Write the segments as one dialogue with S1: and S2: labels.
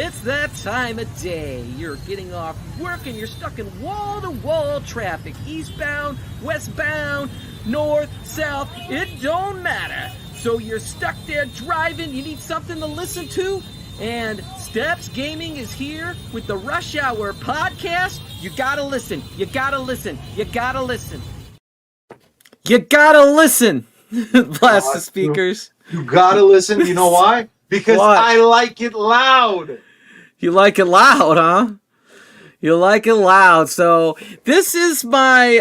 S1: It's that time of day. You're getting off work and you're stuck in wall-to-wall traffic. Eastbound, westbound, north, south, it don't matter. So you're stuck there driving, you need something to listen to? And StepsGaming is here with the Rush Hour podcast. You gotta listen, you gotta listen, you gotta listen. You gotta listen, Blazt The Speakerz.
S2: You gotta listen, you know why? Because
S1: What?
S2: I like it loud.
S1: You like it loud, huh? You like it loud. So this is my,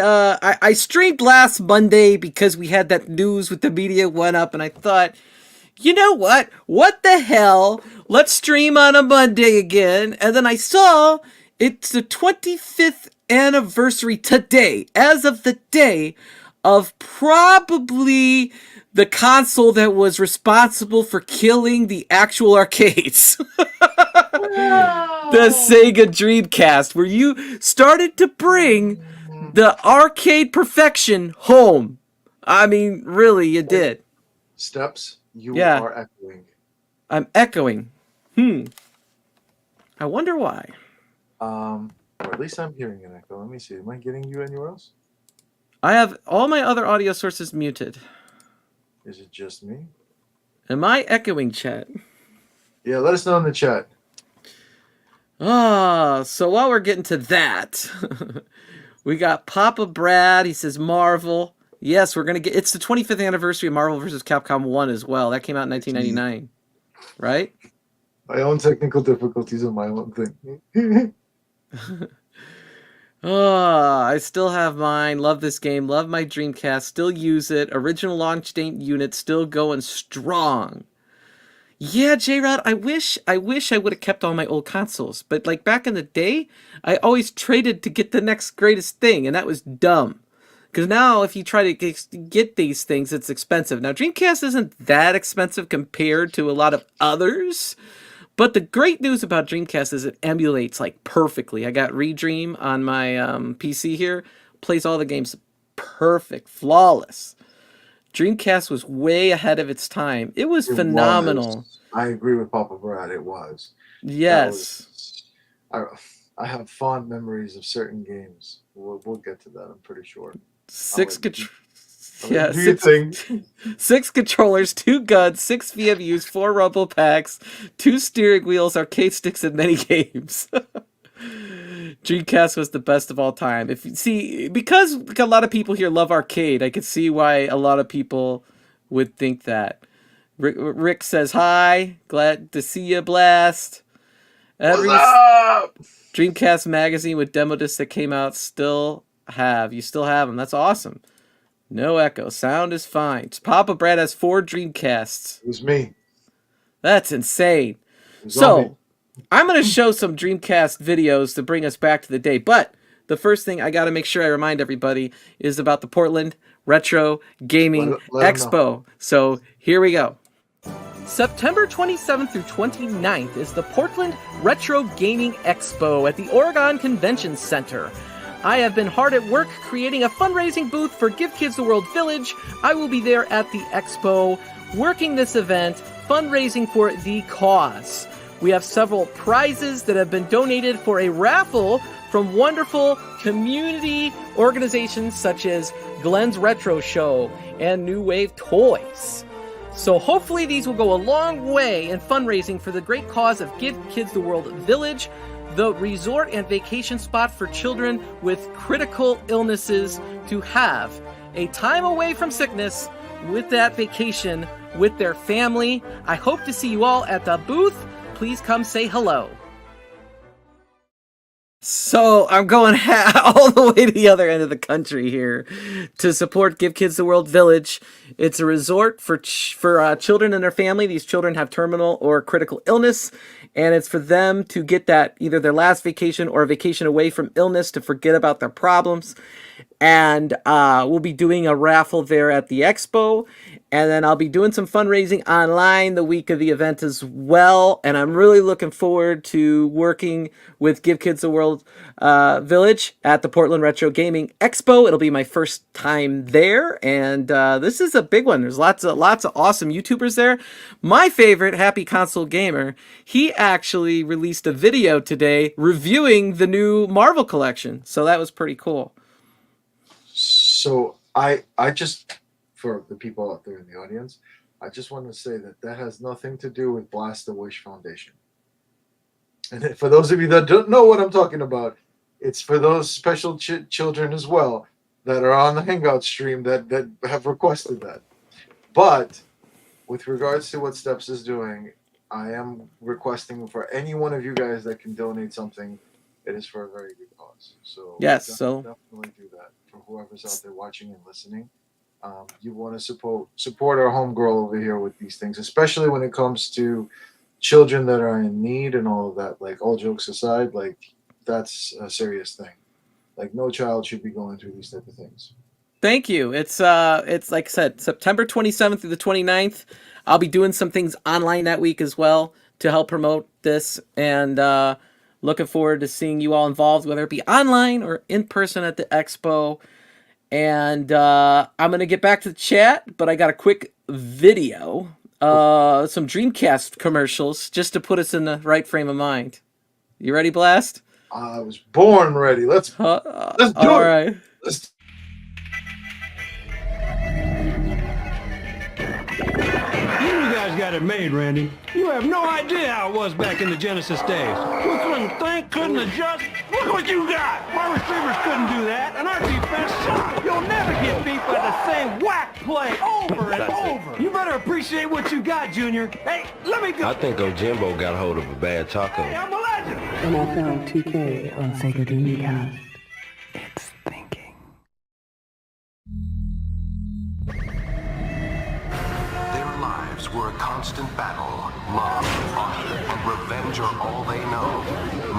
S1: I streamed last Monday because we had that news with the media went up and I thought, you know what? What the hell? Let's stream on a Monday again. And then I saw it's the 25th anniversary today, as of the day of probably the console that was responsible for killing the actual arcades. The Sega Dreamcast, where you started to bring the arcade perfection home. I mean, really, you did.
S2: Steps, you
S1: Yeah.
S2: are echoing.
S1: I'm echoing. I wonder why.
S2: Or at least I'm hearing an echo. Let me see. Am I getting you anywhere else?
S1: I have all my other audio sources muted.
S2: Is it just me?
S1: Am I echoing, chat?
S2: Yeah, let us know in the chat.
S1: So while we're getting to that, we got Papa Brad. He says Marvel. Yes, we're gonna get. It's the 25th anniversary of Marvel vs. Capcom 1 as well. That came out in 1999, right?
S2: My own technical difficulties and my own thing.
S1: I still have mine. Love this game. Love my Dreamcast. Still use it. Original launch date unit still going strong. Yeah, J-Rod, I wish I would have kept all my old consoles. But like back in the day, I always traded to get the next greatest thing, and that was dumb. Because now if you try to get these things, it's expensive. Now, Dreamcast isn't that expensive compared to a lot of others. But the great news about Dreamcast is it emulates like perfectly. I got Redream on my PC here. Plays all the games perfect, flawless. Dreamcast was way ahead of its time. It was phenomenal.
S2: I agree with Papa Brad. It was.
S1: Yes.
S2: I have fond memories of certain games. We'll get to that. I'm pretty sure.
S1: Six controllers, 2 guns, 6 VMUs, 4 rumble packs, 2 steering wheels, arcade sticks, and many games. Dreamcast was the best of all time. Because a lot of people here love arcade, I could see why a lot of people would think that. Rick says hi, glad to see you, Blast.
S2: What's up?
S1: Dreamcast magazine with demo discs that came out you still have them. That's awesome. No echo. Sound is fine. Papa Brad has 4 Dreamcasts.
S2: It was me.
S1: That's insane.
S2: Me.
S1: So, I'm going to show some Dreamcast videos to bring us back to the day. But the first thing I got to make sure I remind everybody is about the Portland Retro Gaming Expo. So, here we go. September 27th through 29th is the Portland Retro Gaming Expo at the Oregon Convention Center. I have been hard at work creating a fundraising booth for Give Kids the World Village. I will be there at the expo working this event, fundraising for the cause. We have several prizes that have been donated for a raffle from wonderful community organizations such as Glenn's Retro Show and New Wave Toys. So hopefully these will go a long way in fundraising for the great cause of Give Kids the World Village, the resort and vacation spot for children with critical illnesses to have a time away from sickness with that vacation with their family. I hope to see you all at the booth. Please come say hello. So I'm going all the way to the other end of the country here to support Give Kids the World Village. It's a resort for children and their family. These children have terminal or critical illness, and it's for them to get that either their last vacation or a vacation away from illness to forget about their problems. and we'll be doing a raffle there at the expo, and then I'll be doing some fundraising online the week of the event as well. And I'm really looking forward to working with Give Kids the World Village at the Portland Retro Gaming Expo. It'll be my first time there, and this is a big one. There's lots of awesome YouTubers there. My favorite, Happy Console Gamer, he actually released a video today reviewing the new Marvel collection, so that was pretty cool.
S2: So I just, for the people out there in the audience, I just want to say that has nothing to do with Blast the Wish Foundation. And for those of you that don't know what I'm talking about, it's for those special children as well that are on the Hangout stream that have requested that. But with regards to what Steps is doing, I am requesting for any one of you guys that can donate something. It is for a very good cause. So
S1: yes, so
S2: definitely do that for whoever's out there watching and listening. You want to support our homegirl over here with these things, especially when it comes to children that are in need and all of that. Like, all jokes aside, like, that's a serious thing. Like, no child should be going through these type of things.
S1: Thank you. It's like I said, September 27th through the 29th. I'll be doing some things online that week as well to help promote this, and looking forward to seeing you all involved, whether it be online or in person at the expo. And I'm going to get back to the chat, but I got a quick video, some Dreamcast commercials, just to put us in the right frame of mind. You ready, Blast?
S2: I was born ready. Let's do it.
S1: All right.
S3: You guys got it made, Randy. You have no idea how it was back in the Genesis days. We couldn't think, couldn't adjust. Look what you got. My receivers couldn't do that, and our defense sucked. You'll never get beat by the same whack play over and over. You better appreciate what you got, Junior. Hey, let me go.
S4: I think Ojimbo got hold of a bad taco.
S3: Hey, I'm a legend.
S5: NFL 2K on Sega Dreamcast. It's thinking.
S6: Were a constant battle. Love, honor, and revenge are all they know.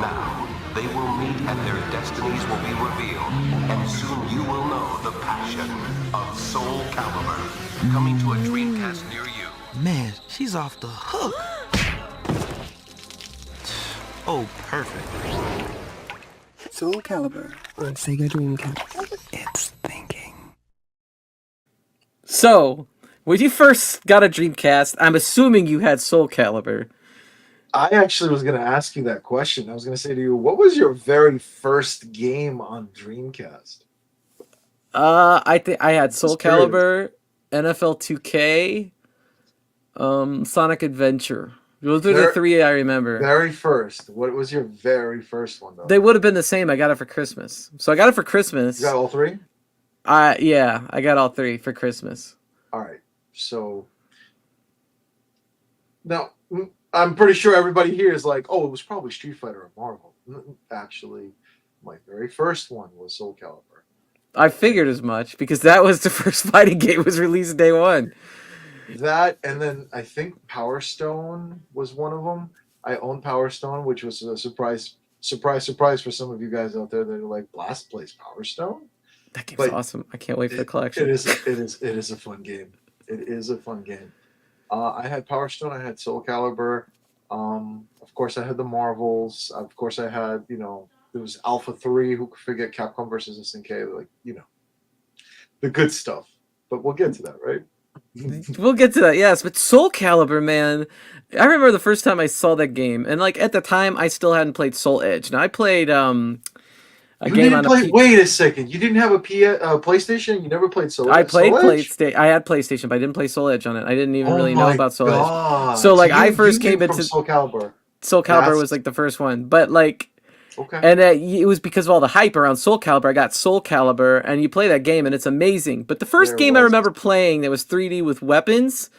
S6: Now, they will meet and their destinies will be revealed. And soon you will know the passion of Soul Calibur. Coming to a Dreamcast near you.
S7: Man, she's off the hook. Oh, perfect.
S5: Soul Calibur on Sega Dreamcast. It's thinking.
S1: So, when you first got a Dreamcast, I'm assuming you had Soul Calibur.
S2: I actually was going to ask you that question. I was going to say to you, what was your very first game on Dreamcast?
S1: I think I had Soul Calibur, NFL 2K, Sonic Adventure. Those are the three I remember.
S2: Very first. What was your very first one, though?
S1: They would have been the same. I got it for Christmas. So I got it for Christmas.
S2: You got all three?
S1: Yeah, I got all three for Christmas.
S2: All right. So now I'm pretty sure everybody here is like, oh, it was probably Street Fighter or Marvel. Actually, my very first one was Soul Calibur.
S1: I figured as much because that was the first fighting game was released day one.
S2: That, and then I think Power Stone was one of them. I own Power Stone, which was a surprise for some of you guys out there that are like, Blast plays Power Stone.
S1: That game's awesome. I can't wait for the collection.
S2: It is a fun game. It is a fun game. I had Power Stone. I had Soul Calibur. Of course, I had the Marvels. Of course, I had, there was Alpha 3. Who could forget Capcom versus SNK? Like, the good stuff. But we'll get to that, right?
S1: We'll get to that, yes. But Soul Calibur, man, I remember the first time I saw that game, and like at the time, I still hadn't played Soul Edge. Now I played
S2: Wait a second. You didn't have a PlayStation? You never played Soul Edge?
S1: I played PlayStation. I had PlayStation, but I didn't play Soul Edge on it. I didn't even really know about Soul Edge. So like I first came into
S2: Soul Calibur.
S1: Soul Calibur was like the first one, but like,
S2: okay.
S1: And it was because of all the hype around Soul Calibur. I got Soul Calibur, and you play that game, and it's amazing. But the first game I remember playing that was 3D with weapons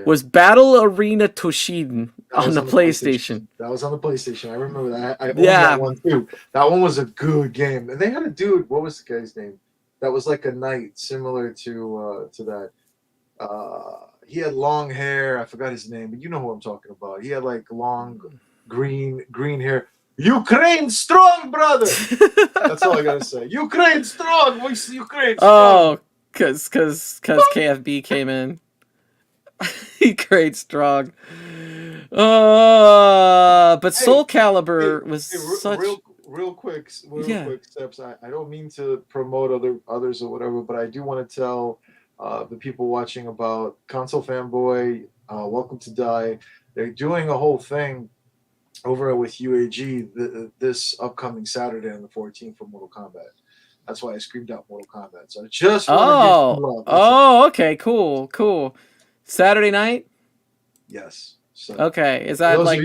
S1: was Battle Arena Toshinden on the PlayStation.
S2: That was on the PlayStation. I remember that. I owned that one too. That one was a good game. And they had a dude. What was the guy's name? That was like a knight, similar to that. He had long hair. I forgot his name, but you know who I'm talking about. He had like long green hair. Ukraine strong, brother. That's all I gotta say. Ukraine strong. We see Ukraine strong.
S1: Oh, cause KFB came in. Ukraine strong. But Soul Calibur was such.
S2: Real quick,
S1: Yeah.
S2: Steps. I don't mean to promote others or whatever, but I do want to tell the people watching about Console Fanboy. Welcome to Die. They're doing a whole thing over with UAG this upcoming Saturday on the 14th for Mortal Kombat. That's why I screamed out Mortal Kombat. So I just want to give you love.
S1: Oh, okay, cool. Saturday night?
S2: Yes. So
S1: okay, is that like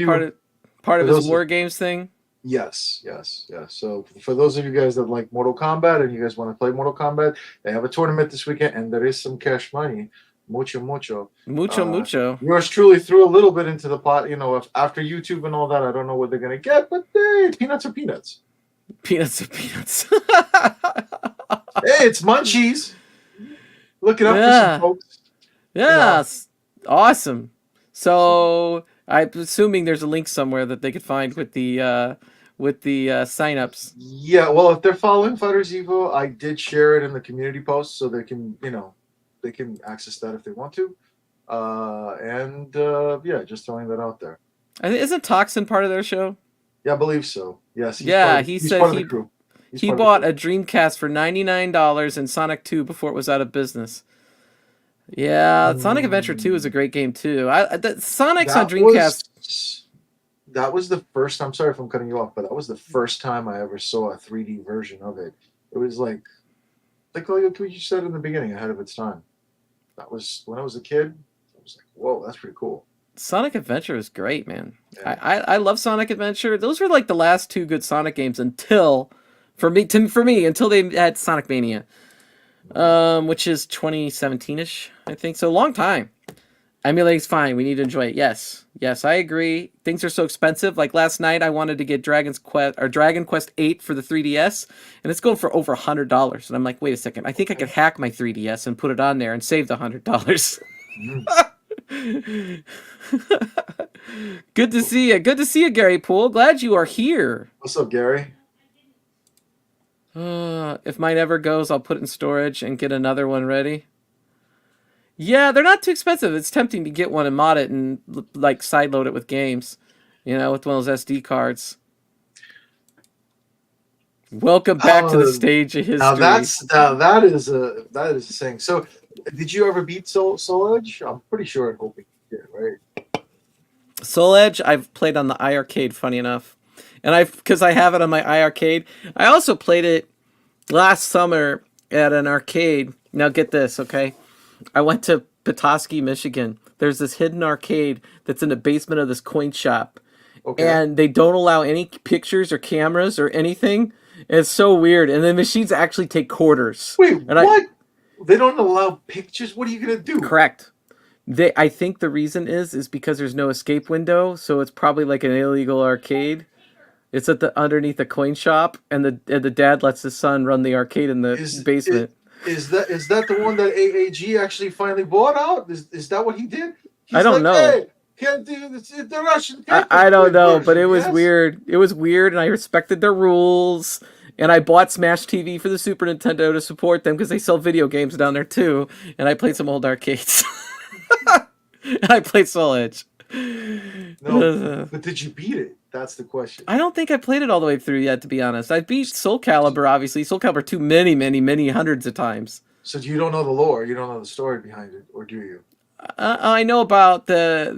S1: part of his War Games thing?
S2: Yes. So for those of you guys that like Mortal Kombat and you guys want to play Mortal Kombat, they have a tournament this weekend and there is some cash money. Mucho. Yours truly threw a little bit into the pot. You know, after YouTube and all that, I don't know what they're gonna get, but hey, peanuts are peanuts.
S1: Peanuts are peanuts.
S2: Hey, it's Munchies. Look it up for some folks.
S1: Yeah, awesome. So I'm assuming there's a link somewhere that they could find with the signups.
S2: Yeah, well, if they're following Fighters Evo, I did share it in the community post so they can, they can access that if they want to. Yeah, just throwing that out there.
S1: Isn't Toxin part of their show?
S2: Yeah, I believe so. Yes.
S1: He said he bought a Dreamcast for $99 and Sonic 2 before it was out of business. Yeah, Sonic Adventure 2 is a great game too. Sonic's on Dreamcast.
S2: That was the first. I'm sorry if I'm cutting you off, but that was the first time I ever saw a 3D version of it. It was like what you said in the beginning, ahead of its time. That was when I was a kid. I was like, whoa, that's pretty cool.
S1: Sonic Adventure is great, man.
S2: Yeah.
S1: I love Sonic Adventure. Those were like the last two good Sonic games until they had Sonic Mania, which is 2017ish, I think. So a long time. Emulating's fine. We need to enjoy it. Yes, I agree. Things are so expensive. Like last night, I wanted to get Dragon Quest 8 for the 3DS, and it's going for over $100. And I'm like, wait a second. I think I could hack my 3DS and put it on there and save the $100. Good to see you. Good to see you, Gary Poole. Glad you are here.
S2: What's up, Gary?
S1: If mine ever goes, I'll put it in storage and get another one ready. Yeah, they're not too expensive. It's tempting to get one and mod it and like sideload it with games, with one of those SD cards. Welcome back to the stage of history.
S2: Now that is a thing. So, did you ever beat Soul Edge? I'm pretty sure. I'm hoping you did, right?
S1: Soul Edge, I've played on the iArcade. Funny enough, and because I have it on my iArcade. I also played it last summer at an arcade. Now get this, okay? I went to Petoskey, Michigan. There's this hidden arcade that's in the basement of this coin shop. Okay. And they don't allow any pictures or cameras or anything. It's so weird. And the machines actually take quarters.
S2: Wait, what? They don't allow pictures? What are you going to do?
S1: Correct. I think the reason is because there's no escape window, so it's probably like an illegal arcade. It's underneath the coin shop, and the dad lets his son run the arcade in the basement.
S2: Is that the one that AAG actually finally bought out? Is that what he did?
S1: I don't know.
S2: Hey, can't do this. The Russian.
S1: I don't know, but it was weird. It was weird, and I respected their rules. And I bought Smash TV for the Super Nintendo to support them because they sell video games down there too. And I played some old arcades. And I played Soul Edge.
S2: No, but did you beat it? That's the question.
S1: I don't think I played it all the way through yet, to be honest. I beat Soul Calibur, obviously. Soul Calibur 2 many hundreds of times.
S2: So you don't know the lore? You don't know the story behind it? Or do you?
S1: I know about there's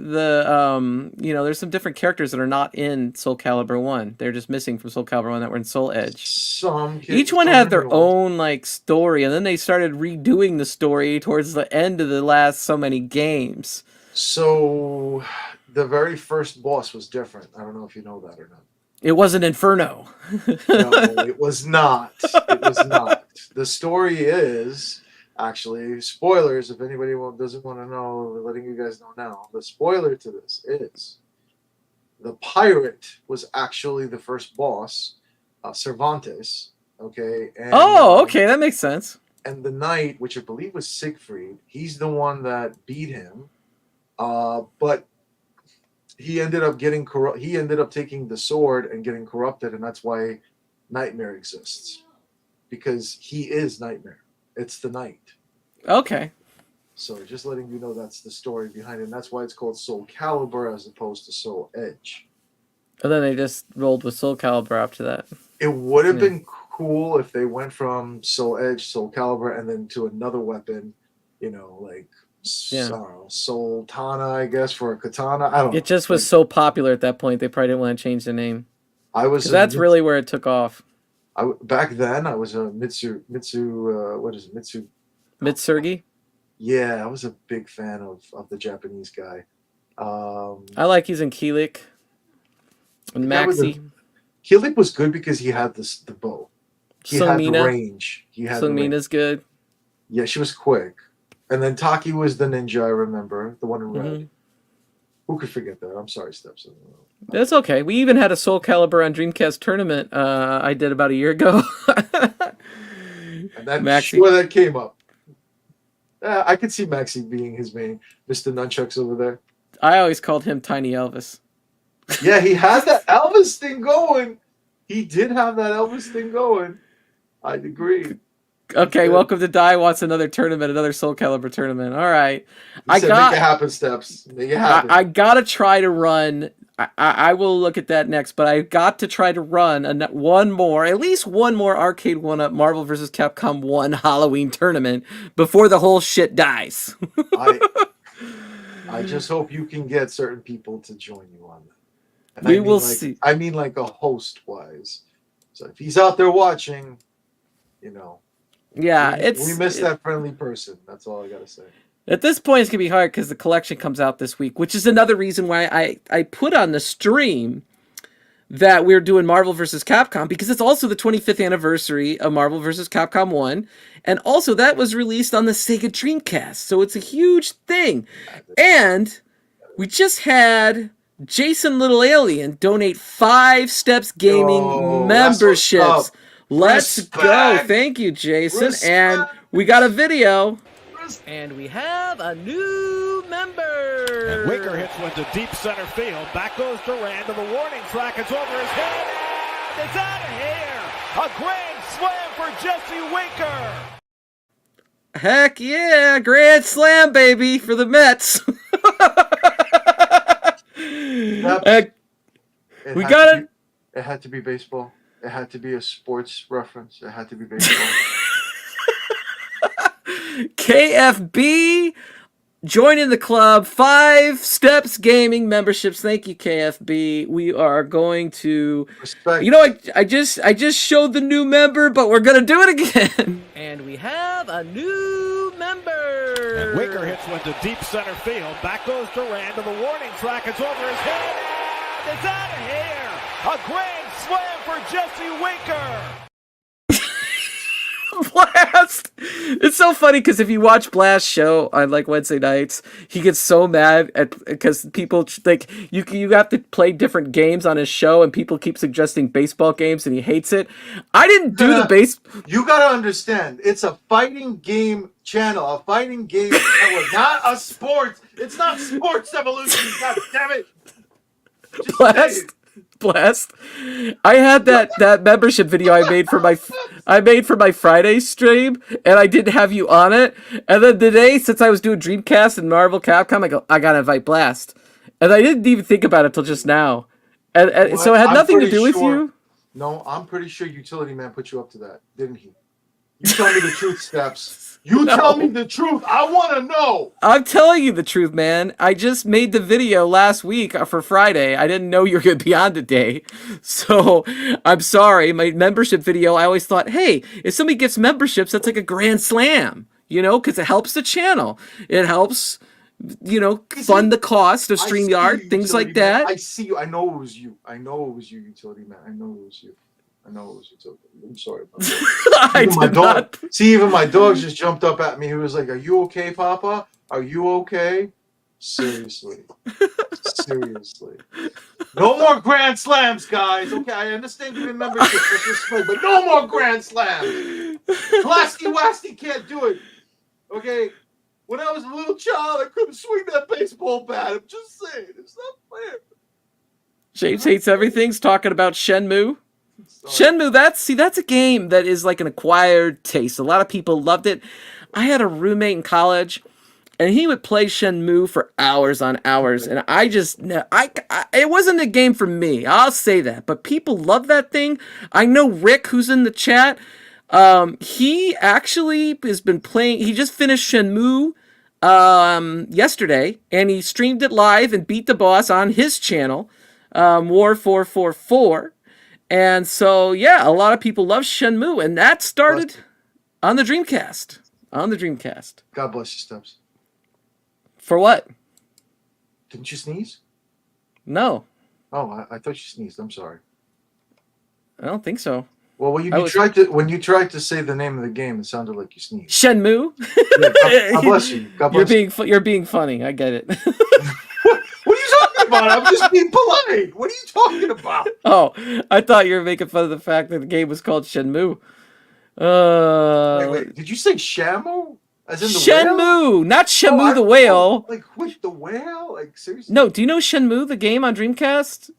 S1: some different characters that are not in Soul Calibur 1. They're just missing from Soul Calibur 1 that were in Soul Edge. Each one had their own story, and then they started redoing the story towards the end of the last so many games.
S2: So the very first boss was different. I don't know if you know that or not.
S1: It wasn't Inferno.
S2: No, it was not. It was not. The story is... Actually, spoilers, if anybody doesn't want to know, we're letting you guys know now. The spoiler to this is the pirate was actually the first boss, Cervantes, okay? And,
S1: okay, that makes sense.
S2: And the knight, which I believe was Siegfried, he's the one that beat him. But he ended up getting corrupt. He ended up taking the sword and getting corrupted, and that's why Nightmare exists, because he is Nightmare. It's the Knight.
S1: Okay.
S2: So just letting you know that's the story behind it, and that's why it's called Soul Calibur as opposed to Soul Edge.
S1: And then they just rolled with Soul Calibur after that.
S2: It would have been cool if they went from Soul Edge, Soul Calibur, and then to another weapon, you know, like I don't know, Soul Tana, I guess, for a katana. I don't know.
S1: It just was so popular at that point, they probably didn't want to change the name. That's really where it took off.
S2: Back then, I was a Mitsurgi? Yeah, I was a big fan of the Japanese guy.
S1: I like using Keelik and Maxi.
S2: Keelik was good because he had the bow. He had the range.
S1: Mina's good.
S2: Yeah, she was quick. And then Taki was the ninja, I remember. The one in red. Who could forget that? I'm sorry, Steps.
S1: That's okay. We even had a Soul Calibur on Dreamcast tournament I did about a year ago.
S2: And that's sure that came up. I could see Maxi being his main. Mr. Nunchucks over there.
S1: I always called him Tiny Elvis.
S2: Yeah, he had that Elvis thing going. He did have that Elvis thing going. I'd agree.
S1: Okay, welcome to Die Wants another tournament, another Soul Calibur tournament. All right.
S2: Make it happen, Steps. Make it happen.
S1: I got to try to run. I will look at that next, but I got to try to run at least one more Arcade 1-Up Marvel vs. Capcom 1 Halloween tournament before the whole shit dies.
S2: I just hope you can get certain people to join you on that. And
S1: we will see.
S2: I mean, like a host-wise. So if he's out there watching, you know.
S1: Yeah,
S2: we miss that friendly person. That's all I gotta say.
S1: At this point, it's gonna be hard because the collection comes out this week, which is another reason why I put on the stream that we're doing Marvel vs. Capcom, because it's also the 25th anniversary of Marvel vs. Capcom 1, and also that was released on the Sega Dreamcast, so it's a huge thing. And we just had Jason Little Alien donate 5 Steps Gaming memberships. Let's go. Thank you, Jason. And we got a video. And we have a new member.
S8: And Wicker hits one to deep center field. Back goes Durand to the warning track. It's over his head. And it's out of here. A grand slam for Jesse Winker.
S1: Heck yeah. Grand slam, baby, for the Mets. We got it.
S2: It had to be baseball. It had to be a sports reference. It had to be baseball.
S1: KFB joining the club. 5 Steps Gaming memberships. Thank you, KFB. We are going to
S2: respect.
S1: You know, I just showed the new member, but we're gonna do it again. And we have a new member.
S8: And Wicker hits one to deep center field. Back goes Durand to the warning track. It's over his head. And it's out of here. A grand slam for Jesse Winker.
S1: Blast! It's so funny because if you watch Blast's show on like Wednesday nights, he gets so mad at because people like you have to play different games on his show, and people keep suggesting baseball games, and he hates it. I didn't do the base.
S2: You gotta understand, it's a fighting game channel, a fighting game network, not a sports. It's not Sports Evolution. God damn it!
S1: Blast. I had that membership video I made for my Friday stream, and I didn't have you on it. And then today, since I was doing Dreamcast and Marvel Capcom, I go, I gotta invite Blast, and I didn't even think about it till just now. And so it had nothing to do with you.
S2: No, I'm pretty sure Utility Man put you up to that, didn't he? You tell me the truth, Steps. You tell me the truth. I want to know.
S1: I'm telling you the truth, man. I just made the video last week for Friday. I didn't know you were going to be on today. So I'm sorry. My membership video, I always thought, hey, if somebody gets memberships, that's like a grand slam, you know, because it helps the channel. It helps, you know, fund the cost of StreamYard, things like that.
S2: I see you. I know it was you. I know it was you, Utility Man. I know it was you. I know it was Utility. I'm sorry about that. Even my dog just jumped up at me. He was like, "Are you okay, Papa? Are you okay?" Seriously. Seriously. No more Grand Slams, guys. Okay, I understand you remember this, but no more Grand Slams. Blasty Wasty can't do it. Okay? When I was a little child, I couldn't swing that baseball bat. I'm just saying. It's not fair.
S1: James Hates Everything's talking about Shenmue. Shenmue, that's a game that is like an acquired taste. A lot of people loved it. I had a roommate in college, and he would play Shenmue for hours on hours, and I just, it wasn't a game for me. I'll say that, but people love that thing. I know Rick, who's in the chat. He actually has been playing. He just finished Shenmue yesterday, and he streamed it live and beat the boss on his channel, War 444. And so, yeah, a lot of people love Shenmue, and that started on the Dreamcast. On the Dreamcast.
S2: God bless you, Steps.
S1: For what?
S2: Didn't you sneeze?
S1: No.
S2: Oh, I thought you sneezed. I'm sorry.
S1: I don't think so.
S2: Well, when you tried to say the name of the game, it sounded like you sneezed.
S1: Shenmue?
S2: Yeah, God bless you. God bless
S1: you're being funny. I get it.
S2: What are you talking about? I'm just being polite. What are you talking about?
S1: Oh, I thought you were making fun of the fact that the game was called Shenmue.
S2: Wait. Did you say Shamu? As in the
S1: Shenmue,
S2: whale?
S1: not Shamu the whale.
S2: Like which the whale? Like seriously?
S1: No, do you know Shenmue, the game on Dreamcast?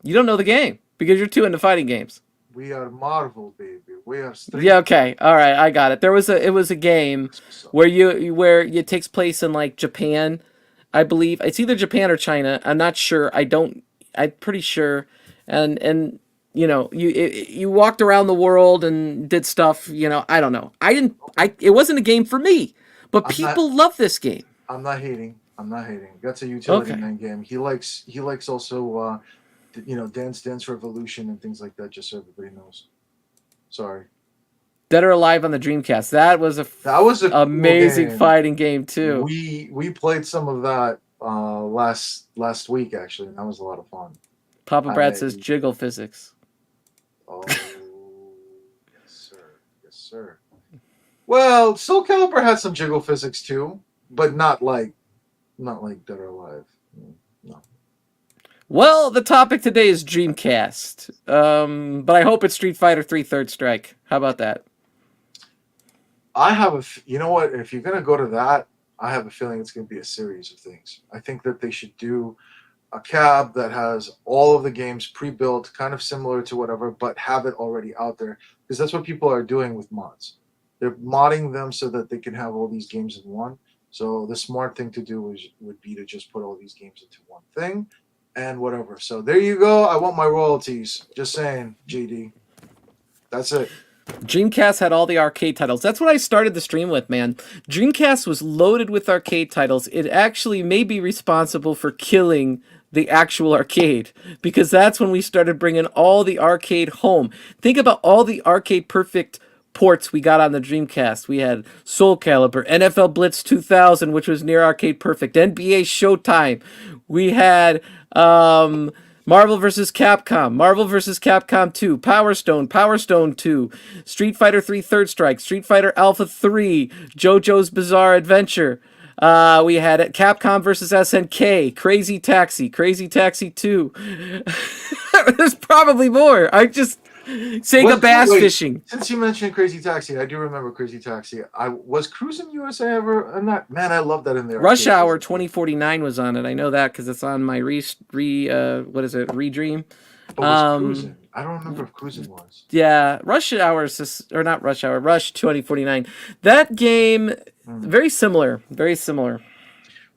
S1: You don't know the game because you're too into fighting games.
S2: We are Marvel, baby. We are straight.
S1: Yeah, okay. All right, I got it. It was a game where it takes place in like Japan, I believe. It's either Japan or China. I'm not sure. I'm pretty sure. And you know, you walked around the world and did stuff, you know, I don't know. It wasn't a game for me, but people love this game.
S2: I'm not hating. That's a utility man game. He likes also you know, Dance Revolution and things like that, just so everybody knows. Sorry.
S1: Dead or Alive on the Dreamcast. That was a amazing cool fighting game too.
S2: We played some of that last week actually, and that was a lot of fun.
S1: Papa Brad says jiggle physics.
S2: Oh, yes, sir. Well, Soul Calibur had some jiggle physics too, but not like Dead or Alive. No.
S1: Well, the topic today is Dreamcast, but I hope it's Street Fighter 3 Third Strike. How about that?
S2: You know what? If you're gonna go to that, I have a feeling it's gonna be a series of things. I think that they should do a cab that has all of the games pre-built, kind of similar to whatever, but have it already out there, because that's what people are doing with mods. They're modding them so that they can have all these games in one. So the smart thing to do would be to just put all these games into one thing and whatever. So there you go. I want my royalties. Just saying, GD. That's it.
S1: Dreamcast had all the arcade titles. That's what I started the stream with, man. Dreamcast was loaded with arcade titles. It actually may be responsible for killing the actual arcade, because that's when we started bringing all the arcade home. Think about all the arcade perfect ports we got on the Dreamcast. We had Soul Calibur, NFL Blitz 2000, which was near arcade perfect, NBA Showtime. We had Marvel vs. Capcom, Marvel vs. Capcom 2, Power Stone 2, Street Fighter 3 Third Strike, Street Fighter Alpha 3, JoJo's Bizarre Adventure. We had Capcom vs. SNK, Crazy Taxi 2. There's probably more. Sega Bass Fishing.
S2: Since you mentioned Crazy Taxi, I do remember Crazy Taxi. Was Cruis'n USA ever in that? Man, I love that in there.
S1: Rush Hour 2049 was on it. I know that because it's on my Redream.
S2: Cruis'n? I don't remember if Cruis'n was.
S1: Yeah, Rush 2049. That game, very similar.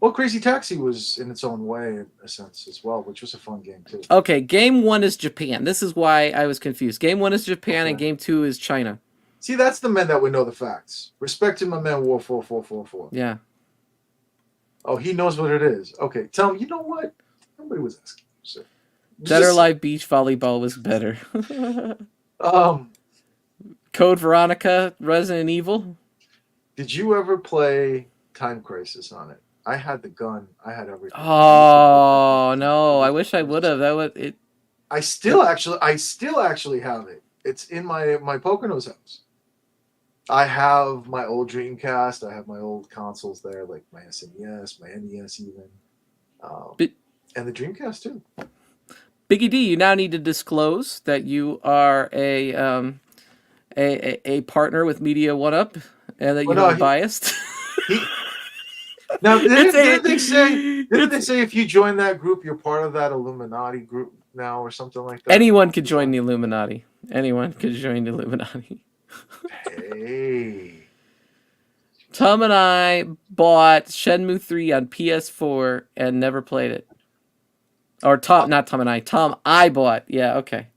S2: Well, Crazy Taxi was in its own way, in a sense, as well, which was a fun game, too.
S1: Okay, Game 1 is Japan. This is why I was confused. Game 1 is Japan, and Game 2 is China.
S2: See, that's the men that would know the facts. Respect to my man, War 4444.
S1: Yeah.
S2: Oh, he knows what it is. Okay, tell him, you know what? Nobody was asking. So.
S1: Dead or Alive Beach Volleyball was better. Code Veronica, Resident Evil.
S2: Did you ever play Time Crisis on it? I had the gun. I had everything.
S1: Oh no! I wish I would have.
S2: I still actually have it. It's in my Poconos house. I have my old Dreamcast. I have my old consoles there, like my SNES, my NES, even, and the Dreamcast too.
S1: Biggie D, you now need to disclose that you are a partner with Media One Up, and that you're not biased.
S2: Now,
S1: It's
S2: didn't they say? Didn't they
S1: it's-
S2: say if you join that group, you're part of that Illuminati group now, or something like that?
S1: anyone could join the Illuminati. Anyone could join the Illuminati.
S2: Hey.
S1: Tom and I bought Shenmue 3 on PS4 and never played it. Or Tom, not Tom and I. Tom, I bought. Yeah, okay.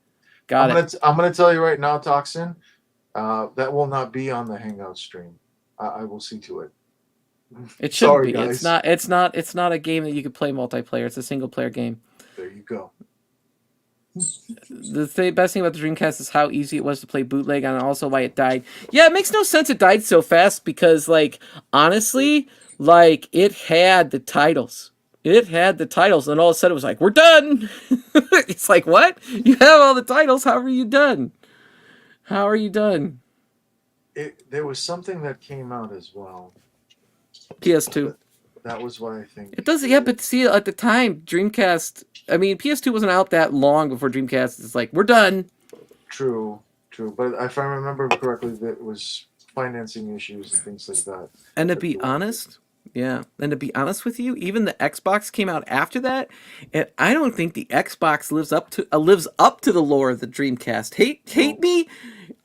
S1: Got it.
S2: I'm gonna tell you right now, Toxin. That will not be on the Hangout stream. I will see to it.
S1: It should
S2: Sorry,
S1: be.
S2: guys.
S1: It's not a game that you could play multiplayer. It's a single player game.
S2: There you go.
S1: The best thing about the Dreamcast is how easy it was to play bootleg and also why it died. Yeah, it makes no sense it died so fast because, like, honestly, like, it had the titles. It had the titles, and all of a sudden it was like, we're done! It's like, what? You have all the titles, how are you done? How are you done?
S2: There was something that came out as well.
S1: PS2.
S2: That was why I think
S1: It does, yeah, but see, at the time, Dreamcast, I mean, PS2 wasn't out that long before Dreamcast. It's like, we're done.
S2: True. But if I remember correctly, that was financing issues and things like that.
S1: And to be honest, yeah, and to be honest with you, even the Xbox came out after that, and I don't think the Xbox lives up to the lore of the Dreamcast. Hate me,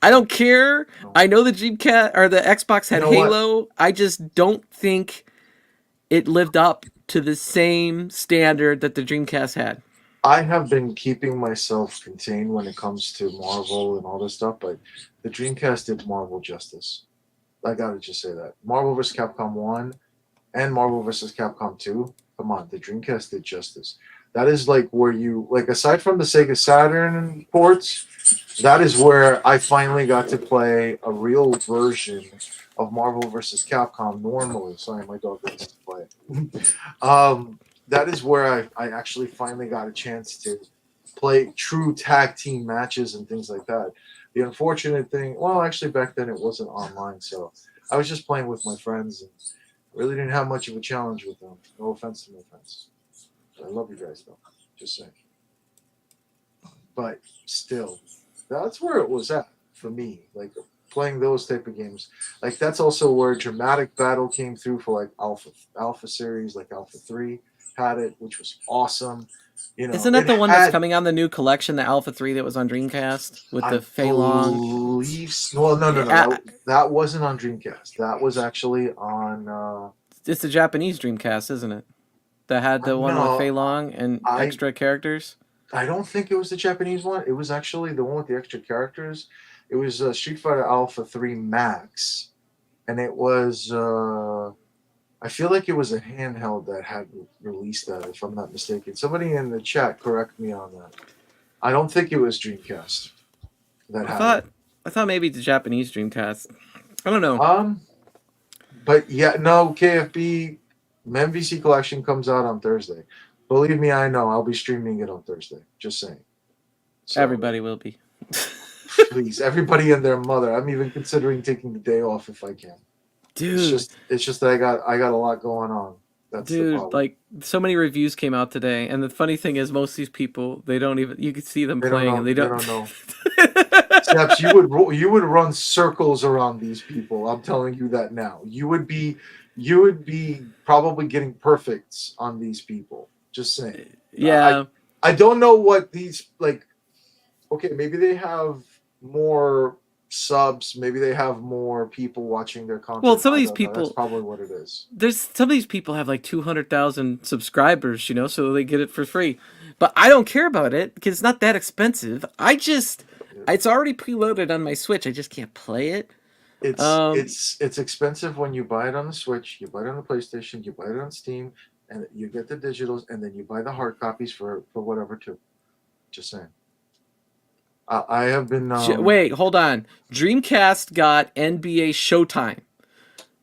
S1: I don't care.
S2: No.
S1: I know the Dreamcast or the Xbox had
S2: You know
S1: Halo. I just don't think it lived up to the same standard that the Dreamcast had.
S2: I have been keeping myself contained when it comes to Marvel and all this stuff, but the Dreamcast did Marvel justice. I gotta just say that. Marvel vs. Capcom 1 and Marvel vs. Capcom 2, come on, the Dreamcast did justice. That is like where you, like, aside from the Sega Saturn ports, that is where I finally got to play a real version of Marvel vs. Capcom normally. Sorry, my dog wants to play it. That is where I actually finally got a chance to play true tag team matches and things like that. The unfortunate thing, well, actually back then it wasn't online, so I was just playing with my friends and really didn't have much of a challenge with them. No offense to my friends. I love you guys though. Just saying. But still, that's where it was at for me. Like playing those type of games. Like that's also where Dramatic Battle came through for like Alpha series, like Alpha 3 had it, which was awesome. You know,
S1: Isn't that the one that's coming on the new collection, the Alpha 3 that was on Dreamcast with the Fei Long?
S2: Well, no.
S1: Yeah.
S2: That wasn't on Dreamcast. That was actually on.
S1: It's the Japanese Dreamcast, isn't it? That had the one with Fei Long and extra characters?
S2: I don't think it was the Japanese one. It was actually the one with the extra characters. It was Street Fighter Alpha 3 Max. And it was... I feel like it was a handheld that had released that, if I'm not mistaken. Somebody in the chat correct me on that. I don't think it was Dreamcast that had it.
S1: I thought maybe the Japanese Dreamcast. I don't know.
S2: But yeah, no, KFB MVC Collection comes out on Thursday. Believe me, I know. I'll be streaming it on Thursday. Just saying. So,
S1: Everybody will be.
S2: Please, everybody and their mother. I'm even considering taking the day off if I can.
S1: Dude,
S2: it's just that I got a lot going on. That's the problem.
S1: Like so many reviews came out today, and the funny thing is, most of these people they don't even. You can see them playing, and they don't
S2: know. Steps, you would run circles around these people. I'm telling you that now. You would be probably getting perfects on these people. Just saying.
S1: Yeah.
S2: I don't know what these like. Okay, maybe they have more subs, maybe they have more people watching their content.
S1: Well, some of these people,
S2: that's probably what it is.
S1: Some of these people have like 200,000 subscribers, so they get it for free. But I don't care about it because it's not that expensive. It's already preloaded on my Switch. I just can't play it.
S2: It's expensive when you buy it on the Switch, you buy it on the PlayStation, you buy it on Steam, and you get the digitals, and then you buy the hard copies for whatever too. Just saying. I have been.
S1: Wait, hold on. Dreamcast got NBA Showtime.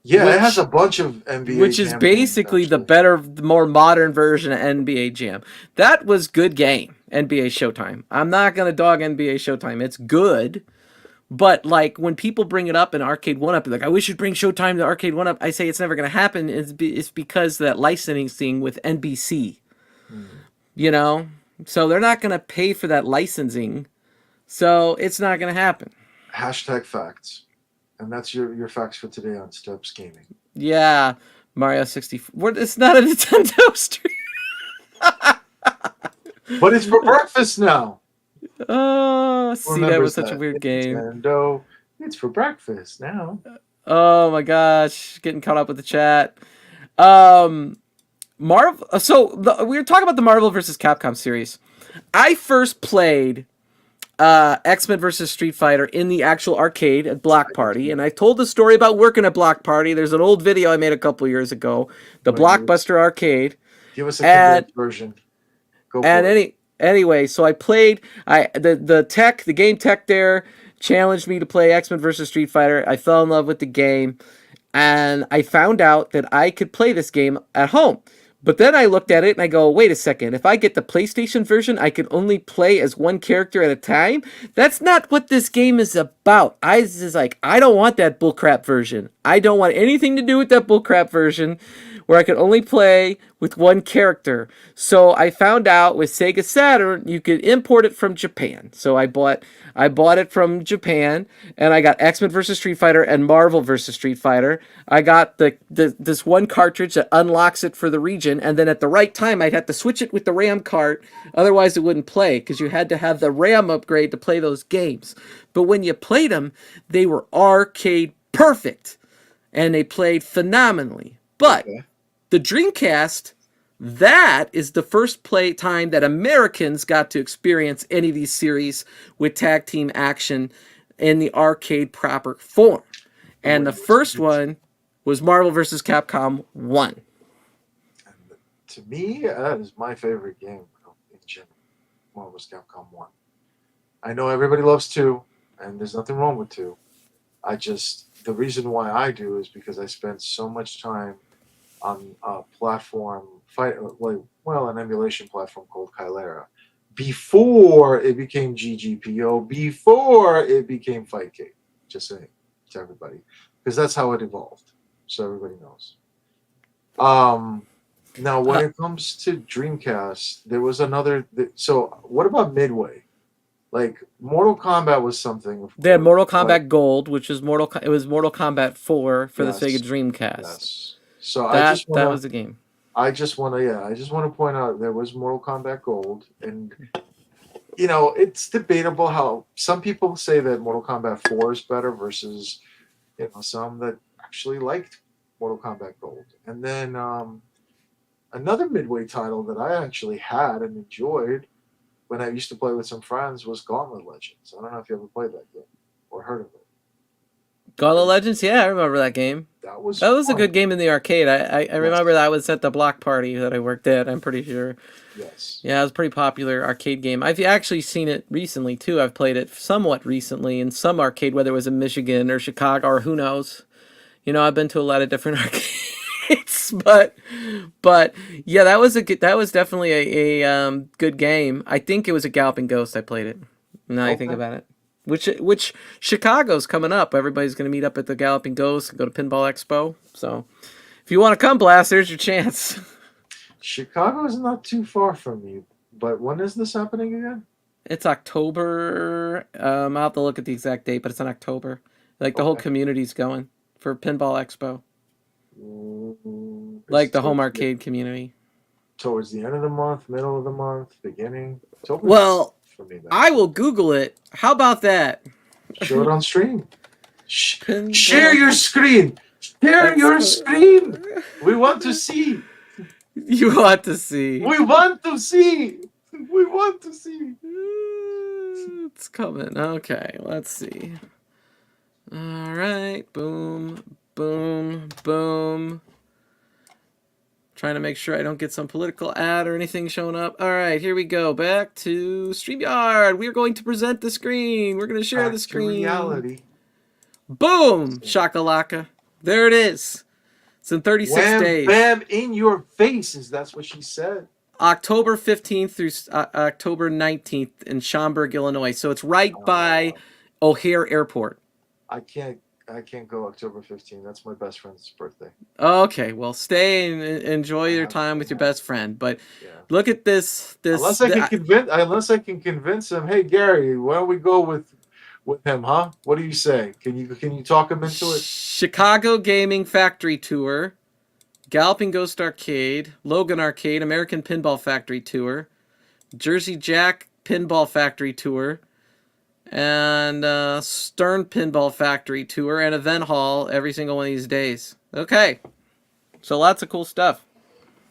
S2: Yeah, it has a bunch of NBA,
S1: which is basically the better, more modern version of NBA Jam. That was good game. NBA Showtime. I'm not gonna dog NBA Showtime. It's good, but like when people bring it up in Arcade 1-Up, like I wish you'd bring Showtime to Arcade 1-Up. I say it's never gonna happen. It's because that licensing with NBC. So they're not gonna pay for that licensing. So it's not going to happen.
S2: Hashtag facts. And that's your facts for today on StepsGaming.
S1: Yeah, Mario 64. It's not a Nintendo stream.
S2: But it's for breakfast now.
S1: Oh, see, that was such a weird game.
S2: Nintendo, it's for breakfast now.
S1: Oh my gosh, getting caught up with the chat. Marvel. We were talking about the Marvel versus Capcom series. I first played X-Men versus Street Fighter in the actual arcade at Block Party, and I told the story about working at Block Party. There's an old video I made a couple years ago, the Blockbuster arcade.
S2: Give us a condensed version. Go for it.
S1: Anyway, so I played. The game tech there challenged me to play X-Men versus Street Fighter. I fell in love with the game, and I found out that I could play this game at home. But then I looked at it and I go, wait a second, if I get the PlayStation version, I can only play as one character at a time? That's not what this game is about. I was like, I don't want that bullcrap version. I don't want anything to do with that bullcrap version where I could only play with one character. So I found out with Sega Saturn, you could import it from Japan. So I bought it from Japan, and I got X-Men vs. Street Fighter and Marvel vs. Street Fighter. I got this one cartridge that unlocks it for the region, and then at the right time, I'd have to switch it with the RAM cart, otherwise it wouldn't play, because you had to have the RAM upgrade to play those games. But when you played them, they were arcade perfect, and they played phenomenally. But the Dreamcast, that is the first play time that Americans got to experience any of these series with tag team action in the arcade proper form. And the first one was Marvel vs. Capcom 1.
S2: To me, that is my favorite game in general. Marvel vs. Capcom 1. I know everybody loves 2, and there's nothing wrong with 2. The reason why I do is because I spent so much time on a platform an emulation platform called Chilera before it became GGPO, before it became Fightcade. Just saying to everybody, because that's how it evolved, so everybody knows. Now when it comes to Dreamcast, there was another. So what about Midway? Like Mortal Kombat was something.
S1: They had Mortal Kombat Gold, which is Mortal Kombat 4 for the Sega Dreamcast.
S2: Yes. So
S1: that was the game.
S2: I just want to point out there was Mortal Kombat Gold, and it's debatable how some people say that Mortal Kombat 4 is better versus some that actually liked Mortal Kombat Gold. And then another Midway title that I actually had and enjoyed when I used to play with some friends was Gauntlet Legends. I don't know if you ever played that game or heard of it.
S1: Gauntlet Legends? Yeah, I remember that game.
S2: That was
S1: a good game in the arcade. I remember that was at the Block Party that I worked at, I'm pretty sure.
S2: Yes.
S1: Yeah, it was a pretty popular arcade game. I've actually seen it recently, too. I've played it somewhat recently in some arcade, whether it was in Michigan or Chicago or who knows. I've been to a lot of different arcades, but yeah, that was definitely a good game. I think it was a Galloping Ghost I played it. Now I think about it. Which Chicago's coming up. Everybody's going to meet up at the Galloping Ghost and go to Pinball Expo. So if you want to come, Blast, there's your chance.
S2: Chicago is not too far from me, but when is this happening again?
S1: It's October. I'll have to look at the exact date, but it's in October. Like the whole community's going for Pinball Expo. Like the home arcade community.
S2: Towards the end of the month, middle of the month, beginning.
S1: Well, I will Google it. How about that?
S2: Show it on stream. Share your screen. Share your screen. We want to see.
S1: You want to see.
S2: We want to see. We want to see.
S1: It's coming. Okay, let's see. All right. Boom, boom, boom. Trying to make sure I don't get some political ad or anything showing up. All right, here we go. Back to StreamYard. We're going to present the screen. We're going to share the screen.
S2: Reality.
S1: Boom! Shakalaka. There it is. It's in 36 days.
S2: Bam, in your faces. That's what she said.
S1: October 15th through October 19th in Schaumburg, Illinois. So it's right by O'Hare Airport.
S2: I can't go October 15th. That's my best friend's birthday.
S1: Okay, well, stay and enjoy your time with your best friend. But look at this.
S2: Unless I can convince him. Hey, Gary, why don't we go with him? Huh? What do you say? Can you talk him into it?
S1: Chicago Gaming Factory Tour Galloping Ghost Arcade, Logan Arcade, American Pinball Factory Tour, Jersey Jack Pinball Factory Tour, and Stern Pinball Factory Tour, and Event Hall every single one of these days. Okay. So lots of cool stuff.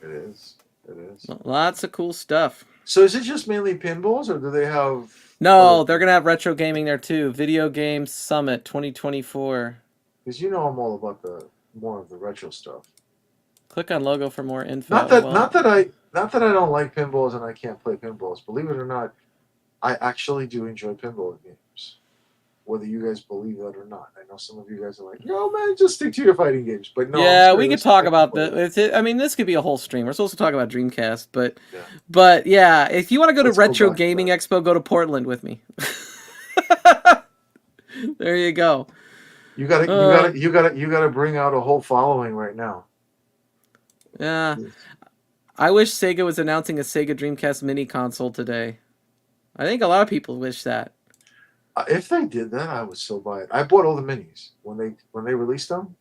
S2: It is. It is.
S1: Lots of cool stuff.
S2: So is it just mainly pinballs, or do they have...
S1: No, they're going to have retro gaming there too. Video Game Summit 2024.
S2: Because you know I'm all about more of the retro stuff.
S1: Click on logo for more info.
S2: Not that I don't like pinballs and I can't play pinballs. Believe it or not, I actually do enjoy pinball games. Whether you guys believe that or not. I know some of you guys are like, no man, just stick to your fighting games. But no.
S1: Yeah, we could talk about that. I mean, this could be a whole stream. We're supposed to talk about Dreamcast, but yeah, if you want to go to Retro Gaming Expo, go to Portland with me. There you go.
S2: You gotta bring out a whole following right now.
S1: Yeah. I wish Sega was announcing a Sega Dreamcast mini console today. I think a lot of people wish that.
S2: If they did that, I would still buy it. I bought all the minis when they released them.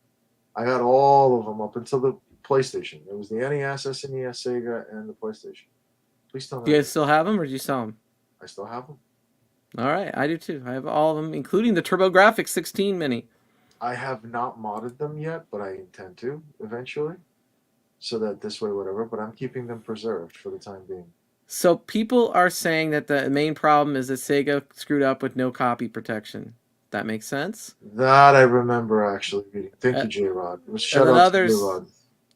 S2: I got all of them up until the PlayStation. It was the NES, SNES, Sega, and the PlayStation. Please tell me.
S1: Do you guys still have them, or do you sell them?
S2: I still have them.
S1: All right, I do too. I have all of them, including the TurboGrafx 16 mini.
S2: I have not modded them yet, but I intend to eventually. So that this way, whatever. But I'm keeping them preserved for the time being.
S1: So people are saying that the main problem is that Sega screwed up with no copy protection. That makes sense?
S2: That I remember actually reading. Thank you, J-Rod. Shout out to J-Rod.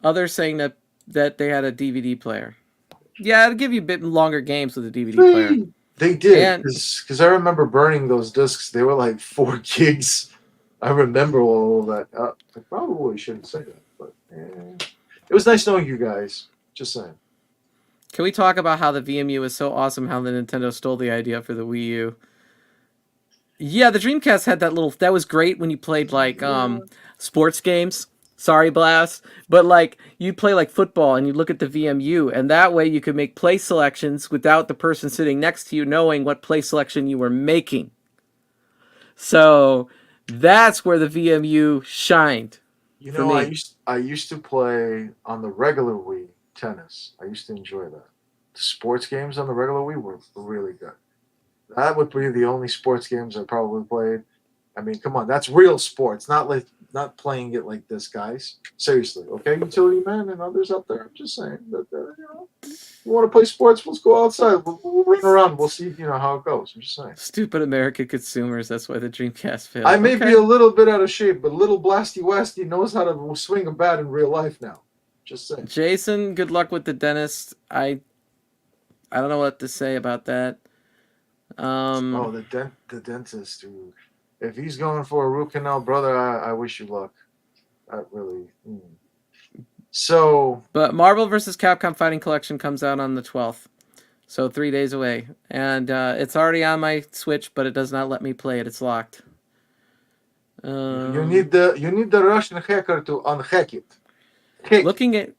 S1: Others saying that they had a DVD player. Yeah, it'll give you a bit longer games with a DVD player.
S2: They did, because I remember burning those discs. They were like 4 gigs. I remember all of that. I probably shouldn't say that, but it was nice knowing you guys. Just saying.
S1: Can we talk about how the VMU is so awesome, how the Nintendo stole the idea for the Wii U? Yeah, the Dreamcast had that was great when you played like sports games. Sorry, Blast. But like you play like football and you look at the VMU, and that way you could make play selections without the person sitting next to you knowing what play selection you were making. So that's where the VMU shined.
S2: You know, I used to play on the regular Wii tennis. I used to enjoy that. The sports games on the regular Wii were really good. That would be the only sports games I probably played. I mean, come on, that's real sports, not playing it like this, guys. Seriously, okay, Utility Man and others out there. I'm just saying that you want to play sports, let's go outside. We'll run around. We'll see, how it goes. I'm just saying.
S1: Stupid American consumers. That's why the Dreamcast failed.
S2: I may be a little bit out of shape, but little Blasty Westy knows how to swing a bat in real life now. Just saying.
S1: Jason, good luck with the dentist. I don't know what to say about that.
S2: The dentist, dude. If he's going for a root canal, brother, I wish you luck. That really. So.
S1: But Marvel vs. Capcom Fighting Collection comes out on the 12th, so 3 days away, and it's already on my Switch, but it does not let me play it. It's locked.
S2: You need the Russian hacker to unhack it.
S1: Looking at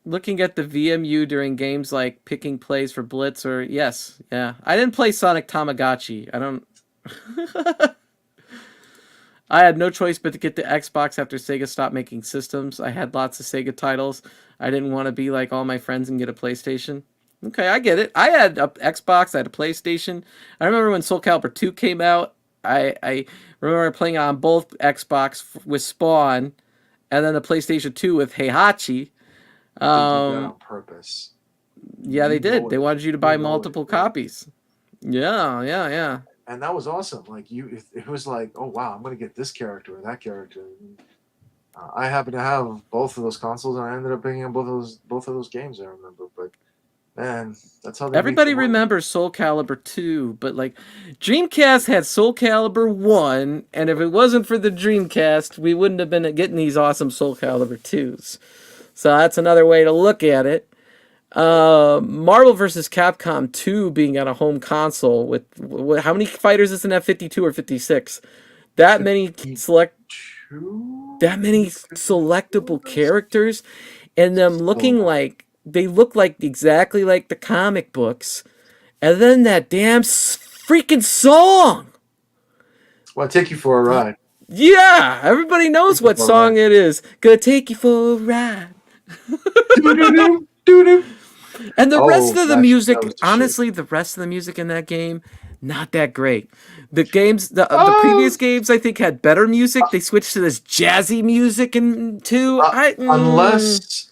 S1: the VMU during games like picking plays for Blitz or I didn't play Sonic Tamagotchi. I don't. I had no choice but to get the Xbox after Sega stopped making systems. I had lots of Sega titles. I didn't want to be like all my friends and get a PlayStation. Okay, I get it. I had an Xbox. I had a PlayStation. I remember when Soul Calibur 2 came out. I remember playing it on both Xbox with Spawn, and then the PlayStation 2 with Heihachi.
S2: They did that on purpose.
S1: Yeah, they did. They wanted you to buy multiple copies. Yeah.
S2: And that was awesome. Like it was like, oh wow, I'm gonna get this character or that character. I happen to have both of those consoles, and I ended up picking up both of those games. I remember, but man, that's how
S1: everybody remembers Soul Calibur 2, but like Dreamcast had Soul Calibur 1, and if it wasn't for the Dreamcast, we wouldn't have been getting these awesome Soul Calibur 2s. So that's another way to look at it. Marvel vs. Capcom 2 being on a home console with how many fighters is in that, 52 or 56? That many selectable characters, and them looking like they look like exactly like the comic books, and then that damn freaking song.
S2: Well, I'll take you for a ride.
S1: Yeah, everybody knows what song it is. Gonna take you for a ride.
S2: Doo-doo-doo, doo-doo.
S1: And the rest of the
S2: that
S1: music,
S2: was the
S1: honestly, the rest of the music in that game, not that great. The games, the
S2: shit.
S1: previous games, I think had better music. They switched to this jazzy music in two.
S2: Unless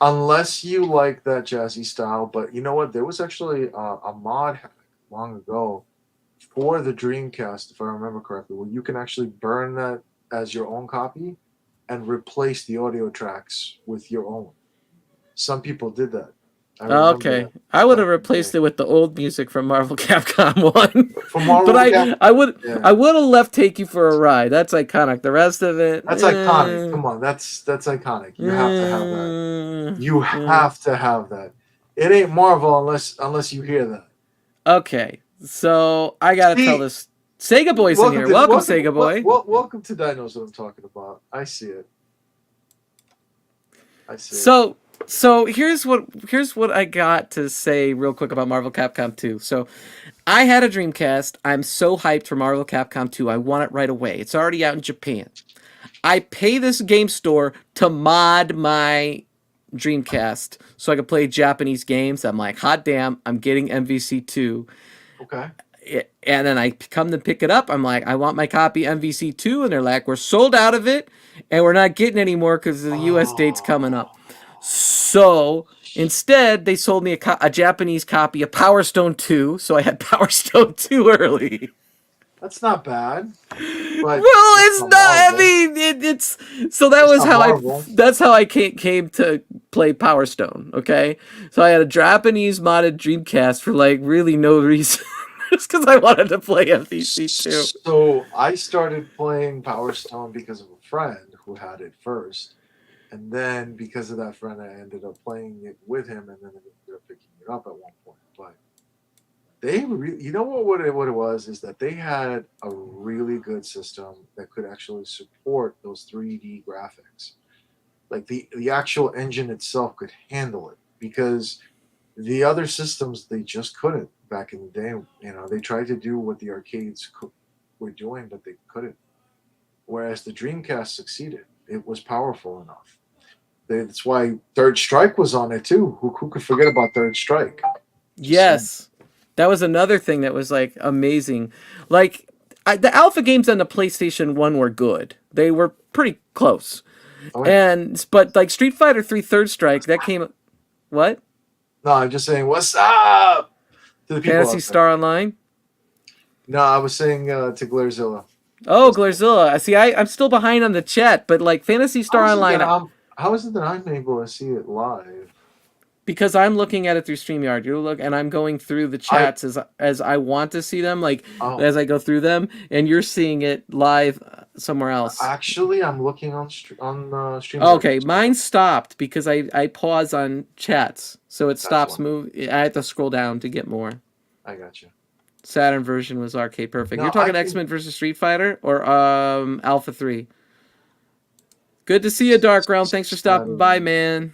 S2: you like that jazzy style, but you know what? There was actually a mod long ago for the Dreamcast, if I remember correctly, where you can actually burn that as your own copy and replace the audio tracks with your own. Some people did that. I remember
S1: Okay,
S2: that
S1: I would have
S2: back in the
S1: replaced
S2: day.
S1: it with the old music from Marvel Capcom 1.
S2: From Marvel
S1: But
S2: Cap-
S1: I would
S2: Yeah.
S1: I would have left Take You for a Ride. That's iconic. The rest of it,
S2: That's iconic. Come on, that's iconic. You have to have that. You have to have that. It ain't Marvel unless you hear that.
S1: Okay, so I gotta tell
S2: See,
S1: this. Sega Boy's in here. Welcome, Sega Boy.
S2: Welcome to Dino knows what I'm talking about. I see it. I see it.
S1: So here's what I got to say real quick about Marvel Capcom 2. So I had a Dreamcast. I'm so hyped for Marvel Capcom 2. I want it right away. It's already out in Japan. I pay this game store to mod my Dreamcast so I can play Japanese games. I'm like, hot damn, I'm getting MVC2.
S2: Okay.
S1: And then I come to pick it up. I'm like, I want my copy MVC2. And they're like, we're sold out of it. And we're not getting any more because the US date's coming up. So instead, they sold me a Japanese copy of Power Stone 2. So I had Power Stone 2 early.
S2: That's not bad. But
S1: Well, it's not. I mean, it's so that was how that's how I came to play Power Stone. Okay, so I had a Japanese modded Dreamcast for like really no reason, just because I wanted to play MVC2.
S2: So I started playing Power Stone because of a friend who had it first, and then because of that friend, I ended up playing it with him, and then I ended up picking it up at one point. But they really, you know what it was is that they had a really good system that could actually support those 3D graphics. Like the actual engine itself could handle it, because the other systems, they just couldn't back in the day. You know, they tried to do what the arcades were doing, but they couldn't. Whereas the Dreamcast succeeded. It was powerful enough. That's why Third Strike was on it too. Who could forget about Third Strike?
S1: Yes. That was another thing that was like amazing. Like the alpha games on the PlayStation 1 were good. They were pretty close.
S2: Oh, yeah.
S1: But like Street Fighter 3 Third Strike, that came what?
S2: No, I'm just saying, what's up to the people.
S1: Fantasy Star Online?
S2: No, I was saying to Glarzilla.
S1: Oh, Glarzilla. See, I'm still behind on the chat, but like Fantasy Star Online.
S2: How is it that I'm able to see it live?
S1: Because I'm looking at it through StreamYard. You look, and I'm going through the chats as I want to see them, like as I go through them, and you're seeing it live somewhere else.
S2: Actually, I'm looking on StreamYard.
S1: Okay, mine stopped because I pause on chats, so it stops moving. I have to scroll down to get more.
S2: I got you.
S1: Saturn version was arcade perfect.
S2: No,
S1: You're talking X-Men versus Street Fighter or Alpha 3? Good to see you, Dark Realm. Thanks for stopping by, man.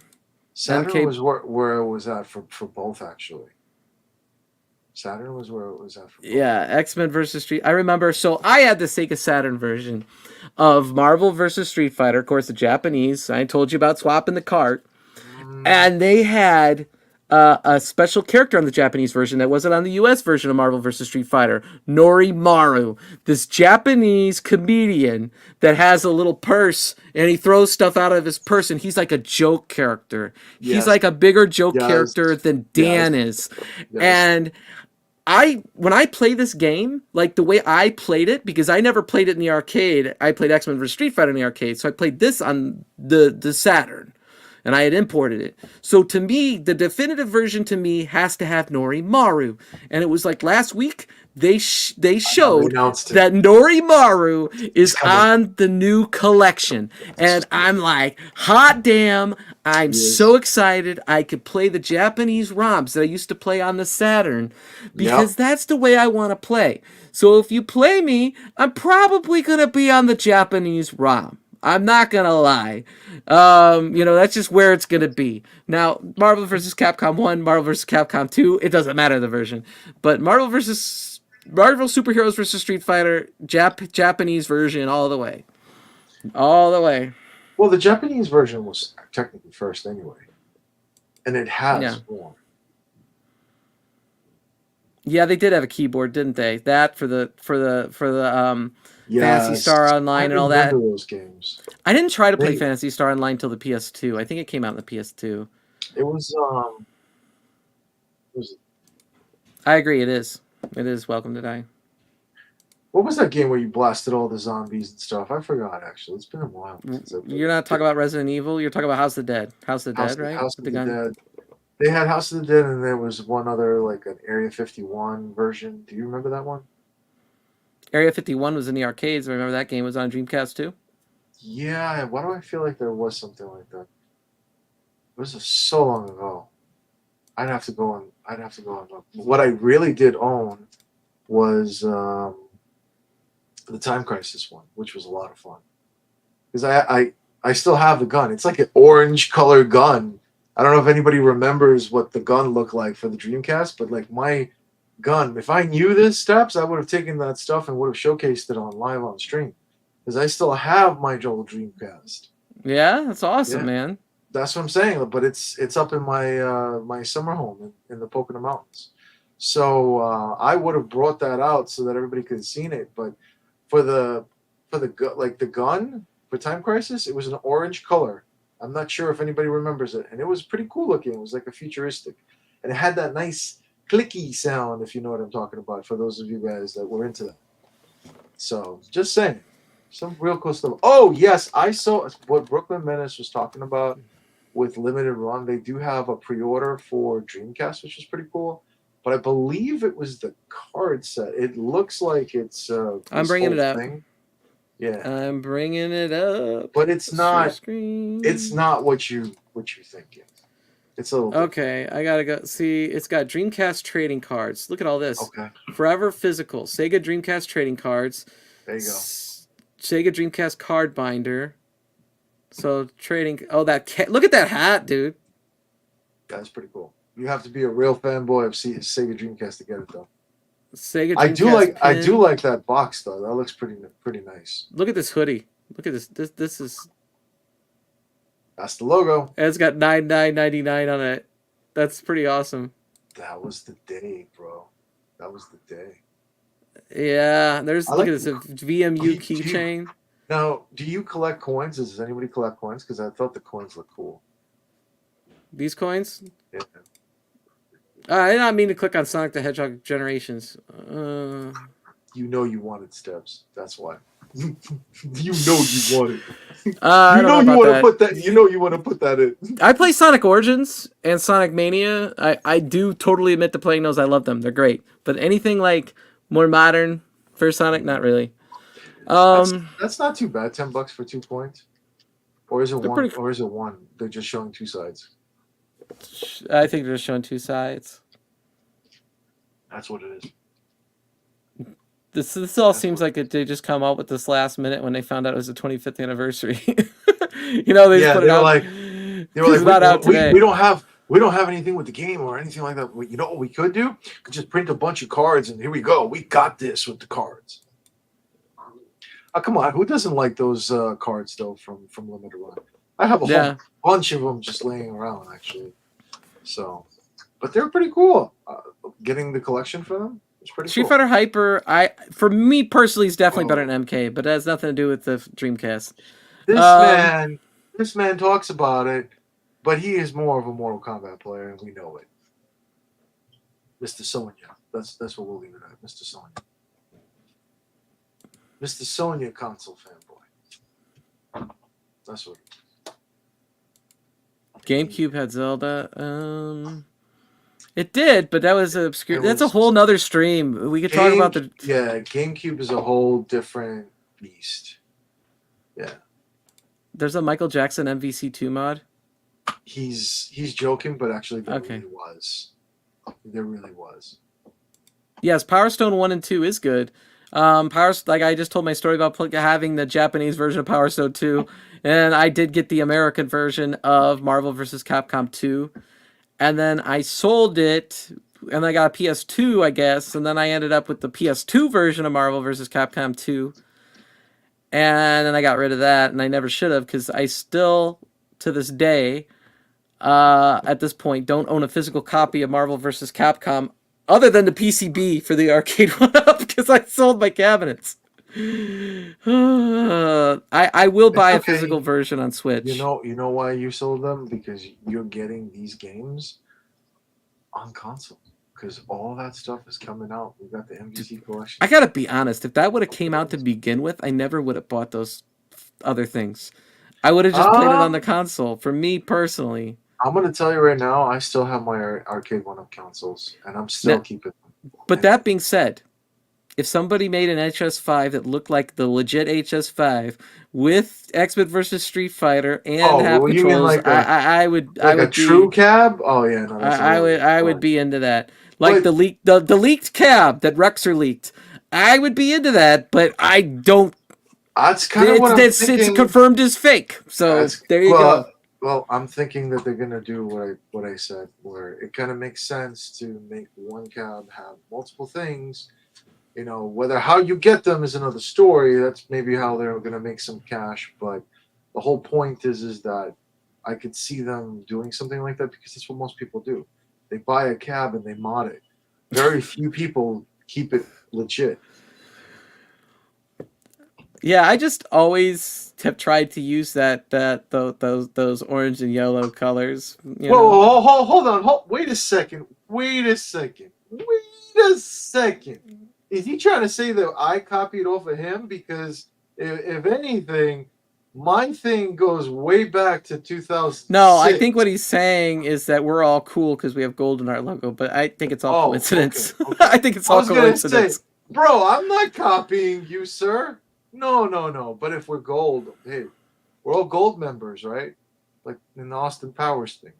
S2: Saturn was where it was at for both, actually. Saturn was where it was at for both.
S1: Yeah, X-Men versus Street. I remember. So I had the Sega Saturn version of Marvel versus Street Fighter. Of course, the Japanese. I told you about swapping the cart. And they had a special character on the Japanese version that wasn't on the US version of Marvel vs. Street Fighter. Norimaru, this Japanese comedian that has a little purse and he throws stuff out of his purse and he's like a joke character. Yes. He's like a bigger joke character than Dan is. Yes. And when I play this game, like the way I played it, because I never played it in the arcade, I played X-Men vs. Street Fighter in the arcade, so I played this on the Saturn. And I had imported it. So to me, the definitive version to me has to have Norimaru. And it was like last week, they showed that Norimaru is on the new collection. And I'm like, hot damn, I'm so excited I could play the Japanese ROMs that I used to play on the Saturn. Because that's the way I want to play. So if you play me, I'm probably going to be on the Japanese ROM. I'm not going to lie. That's just where it's going to be. Now, Marvel vs. Capcom 1, Marvel vs. Capcom 2, it doesn't matter the version. But Marvel Superheroes vs. Street Fighter, Japanese version all the way. All the way.
S2: Well, the Japanese version was technically first anyway. and it has
S1: Yeah.
S2: more.
S1: Yeah, they did have a keyboard, didn't they? That for the Fantasy
S2: Yes,
S1: Star
S2: I
S1: Online and all that.
S2: remember those games.
S1: I didn't try to play
S2: They-
S1: Fantasy Star Online till the PS2. I think it came out in the PS2.
S2: It was
S1: I agree. It is. It is Welcome to Die.
S2: what was that game where you blasted all the zombies and stuff? I forgot actually. It's been a while since I played.
S1: You're not talking about Resident Evil. You're talking about House of the Dead. House of the Dead, right?
S2: House
S1: With
S2: of
S1: the
S2: the
S1: gun.
S2: Dead. They had House of the Dead, and there was one other, like an Area 51 version. Do you remember that one?
S1: Area 51 was in the arcades. I remember that game was on Dreamcast too.
S2: Yeah. Why do I feel like there was something like that? It was so long ago. I'd have to go and look. What I really did own was the Time Crisis one, which was a lot of fun. Because I still have the gun. It's like an orange color gun. I don't know if anybody remembers what the gun looked like for the Dreamcast, but like my gun, if I knew this steps, I would have taken that stuff and would have showcased it on live on stream. Because I still have my old Dreamcast.
S1: Yeah, that's awesome,
S2: Yeah.
S1: man.
S2: That's what I'm saying. But it's up in my my summer home in the Pocono Mountains. So I would have brought that out so that everybody could have seen it. But for the gun for Time Crisis, it was an orange color. I'm not sure if anybody remembers it, and it was pretty cool looking. It was like a futuristic, and it had that nice clicky sound, if you know what I'm talking about. For those of you guys that were into that, so just saying, some real cool stuff. Oh yes, I saw what Brooklyn Menace was talking about with Limited Run. They do have a pre-order for Dreamcast, which is pretty cool. But I believe it was the card set. It looks like it's.
S1: I'm bringing it up.
S2: Yeah,
S1: I'm bringing it up.
S2: but it's not.
S1: Screen.
S2: It's not what you think it. It's a little.
S1: Okay, I gotta go see. It's got Dreamcast trading cards. Look at all this.
S2: Okay,
S1: Forever Physical, Sega Dreamcast trading cards.
S2: there you go.
S1: Sega Dreamcast card binder. So trading. Oh, look at that hat, dude.
S2: That's pretty cool. You have to be a real fanboy of Sega Dreamcast to get it though.
S1: Sega Dreamcast
S2: I do like that box though. That looks pretty nice.
S1: Look at this hoodie. Look at this. This is.
S2: That's the logo.
S1: And it's got $99.99 on it. That's pretty awesome.
S2: That was the day, bro. That was the day.
S1: Yeah, there's
S2: I
S1: look
S2: like
S1: at this a VMU keychain.
S2: Now, do you collect coins? Does anybody collect coins? Because I thought the coins look cool.
S1: These coins.
S2: Yeah.
S1: I did not mean to click on Sonic the Hedgehog Generations.
S2: You know you wanted steps. That's why. You know you wanted.
S1: I don't know
S2: you
S1: about
S2: want
S1: that.
S2: to put that. You know you want to put that in.
S1: I play Sonic Origins and Sonic Mania. I do totally admit to playing those. I love them. They're great. But anything like more modern for Sonic, not really.
S2: That's not too bad. $10 for 2 coins. Or is it one?
S1: pretty-
S2: Or is it one? They're just showing two sides.
S1: I think they're showing two sides.
S2: That's what it is.
S1: This all seems like they just come out with this last minute when they found out it was the 25th anniversary. You know, they just put it out.
S2: They were like,
S1: not out today.
S2: we don't have anything with the game or anything like that. You know what we could do? We could just print a bunch of cards and here we go. We got this with the cards. Oh, come on. Who doesn't like those cards though from Limited Run? I have a whole bunch of them just laying around actually. So, but they're pretty cool. Getting the collection for them is pretty
S1: Street
S2: cool.
S1: Fighter Hyper, for me personally, is definitely better than MK, but that has nothing to do with the Dreamcast.
S2: This man talks about it, but he is more of a Mortal Kombat player, and we know it. Mr. Sonya. That's what we'll leave it at. Mr. Sonya. Mr. Sonya console fanboy. That's what.
S1: GameCube had Zelda. It did, but that was obscure. That's a
S2: was-
S1: whole nother stream. We could talk about the.
S2: Yeah, GameCube is a whole different beast. Yeah.
S1: There's a Michael Jackson MVC2 mod.
S2: He's joking, but actually there
S1: Okay.
S2: really was. There really was.
S1: Yes, Power Stone 1 and 2 is good. Like I just told my story about having the Japanese version of Power Stone 2, and I did get the American version of Marvel vs. Capcom 2, and then I sold it, and I got a PS2, I guess, and then I ended up with the PS2 version of Marvel vs. Capcom 2, and then I got rid of that, and I never should have, because I still, to this day, at this point don't own a physical copy of Marvel vs. Capcom other than the PCB for the arcade 1-up because I sold my cabinets. I will buy a physical version on Switch.
S2: You know why you sold them? Because you're getting these games on console. Because all that stuff is coming out. We got the MVC collection.
S1: I gotta be honest. If that would have came out to begin with, I never would have bought those other things. I would have just played it on the console. For me personally,
S2: I'm gonna tell you right now, I still have my arcade 1-up consoles, and I'm still keeping them.
S1: But that being said, if somebody made an HS5 that looked like the legit HS5 with X-Men versus Street Fighter and half controls, I would
S2: true cab. Oh yeah, no,
S1: I would be into that. Like the leaked cab that Rexer leaked. I would be into that, but I don't.
S2: That's kind of what I'm thinking.
S1: It's confirmed as fake. So there you go.
S2: Well, I'm thinking that they're gonna do what I said, where it kind of makes sense to make one cab have multiple things. You know, whether how you get them is another story. That's maybe how they're gonna make some cash. But the whole point is that I could see them doing something like that because that's what most people do. They buy a cab and they mod it. Very few people keep it legit.
S1: Yeah, I just always have tried to use those orange and yellow colors.
S2: Whoa, hold on. Wait a second. Is he trying to say that I copied off of him? Because if anything, my thing goes way back to 2006.
S1: No, I think what he's saying is that we're all cool because we have gold in our logo, but I think it's all coincidence. Okay. I think it's all coincidence.
S2: Say, bro, I'm not copying you, sir. No. But if we're gold, hey, we're all gold members, right? Like in the Austin Powers thing.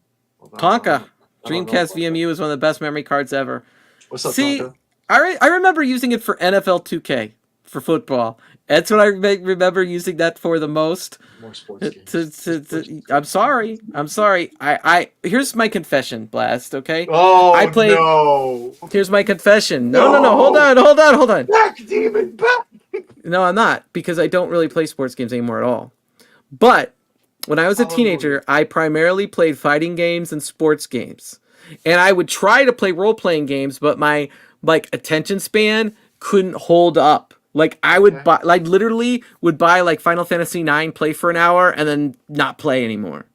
S1: Tonka. Dreamcast VMU is one of the best memory cards ever.
S2: What's up,
S1: See,
S2: Tonka?
S1: I remember using it for NFL 2K, for football. That's what I remember using that for the most.
S2: More sports games.
S1: I'm sorry. I here's my confession, Blast, okay?
S2: Oh, no.
S1: Here's my confession. No. Hold on.
S2: Back, demon, back.
S1: No, I'm not, because I don't really play sports games anymore at all. But when I was a teenager, I primarily played fighting games and sports games. And I would try to play role-playing games, but my attention span couldn't hold up. Like I would buy, literally would buy like Final Fantasy IX, play for an hour, and then not play anymore.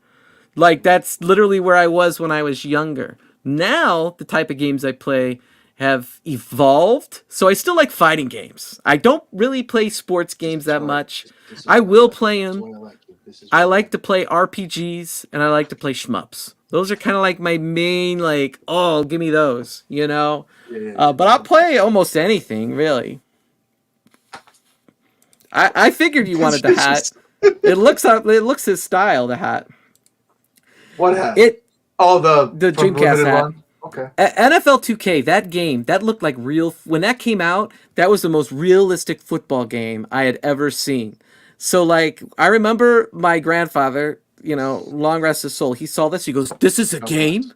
S1: Like that's literally where I was when I was younger. Now the type of games I play have evolved, so I still like fighting games. I don't really play sports games that much. I will play them. I like to play RPGs and I like to play shmups. Those are kind of like my main, give me those, you know? But I'll play almost anything, really. I figured you wanted the hat. It looks his style, the hat.
S2: What hat?
S1: The
S2: Dreamcast hat. Run? Okay.
S1: NFL 2K, that game, that looked like real. When that came out, that was the most realistic football game I had ever seen. So, I remember my grandfather, long rest his soul, he saw this, he goes, "This is a game?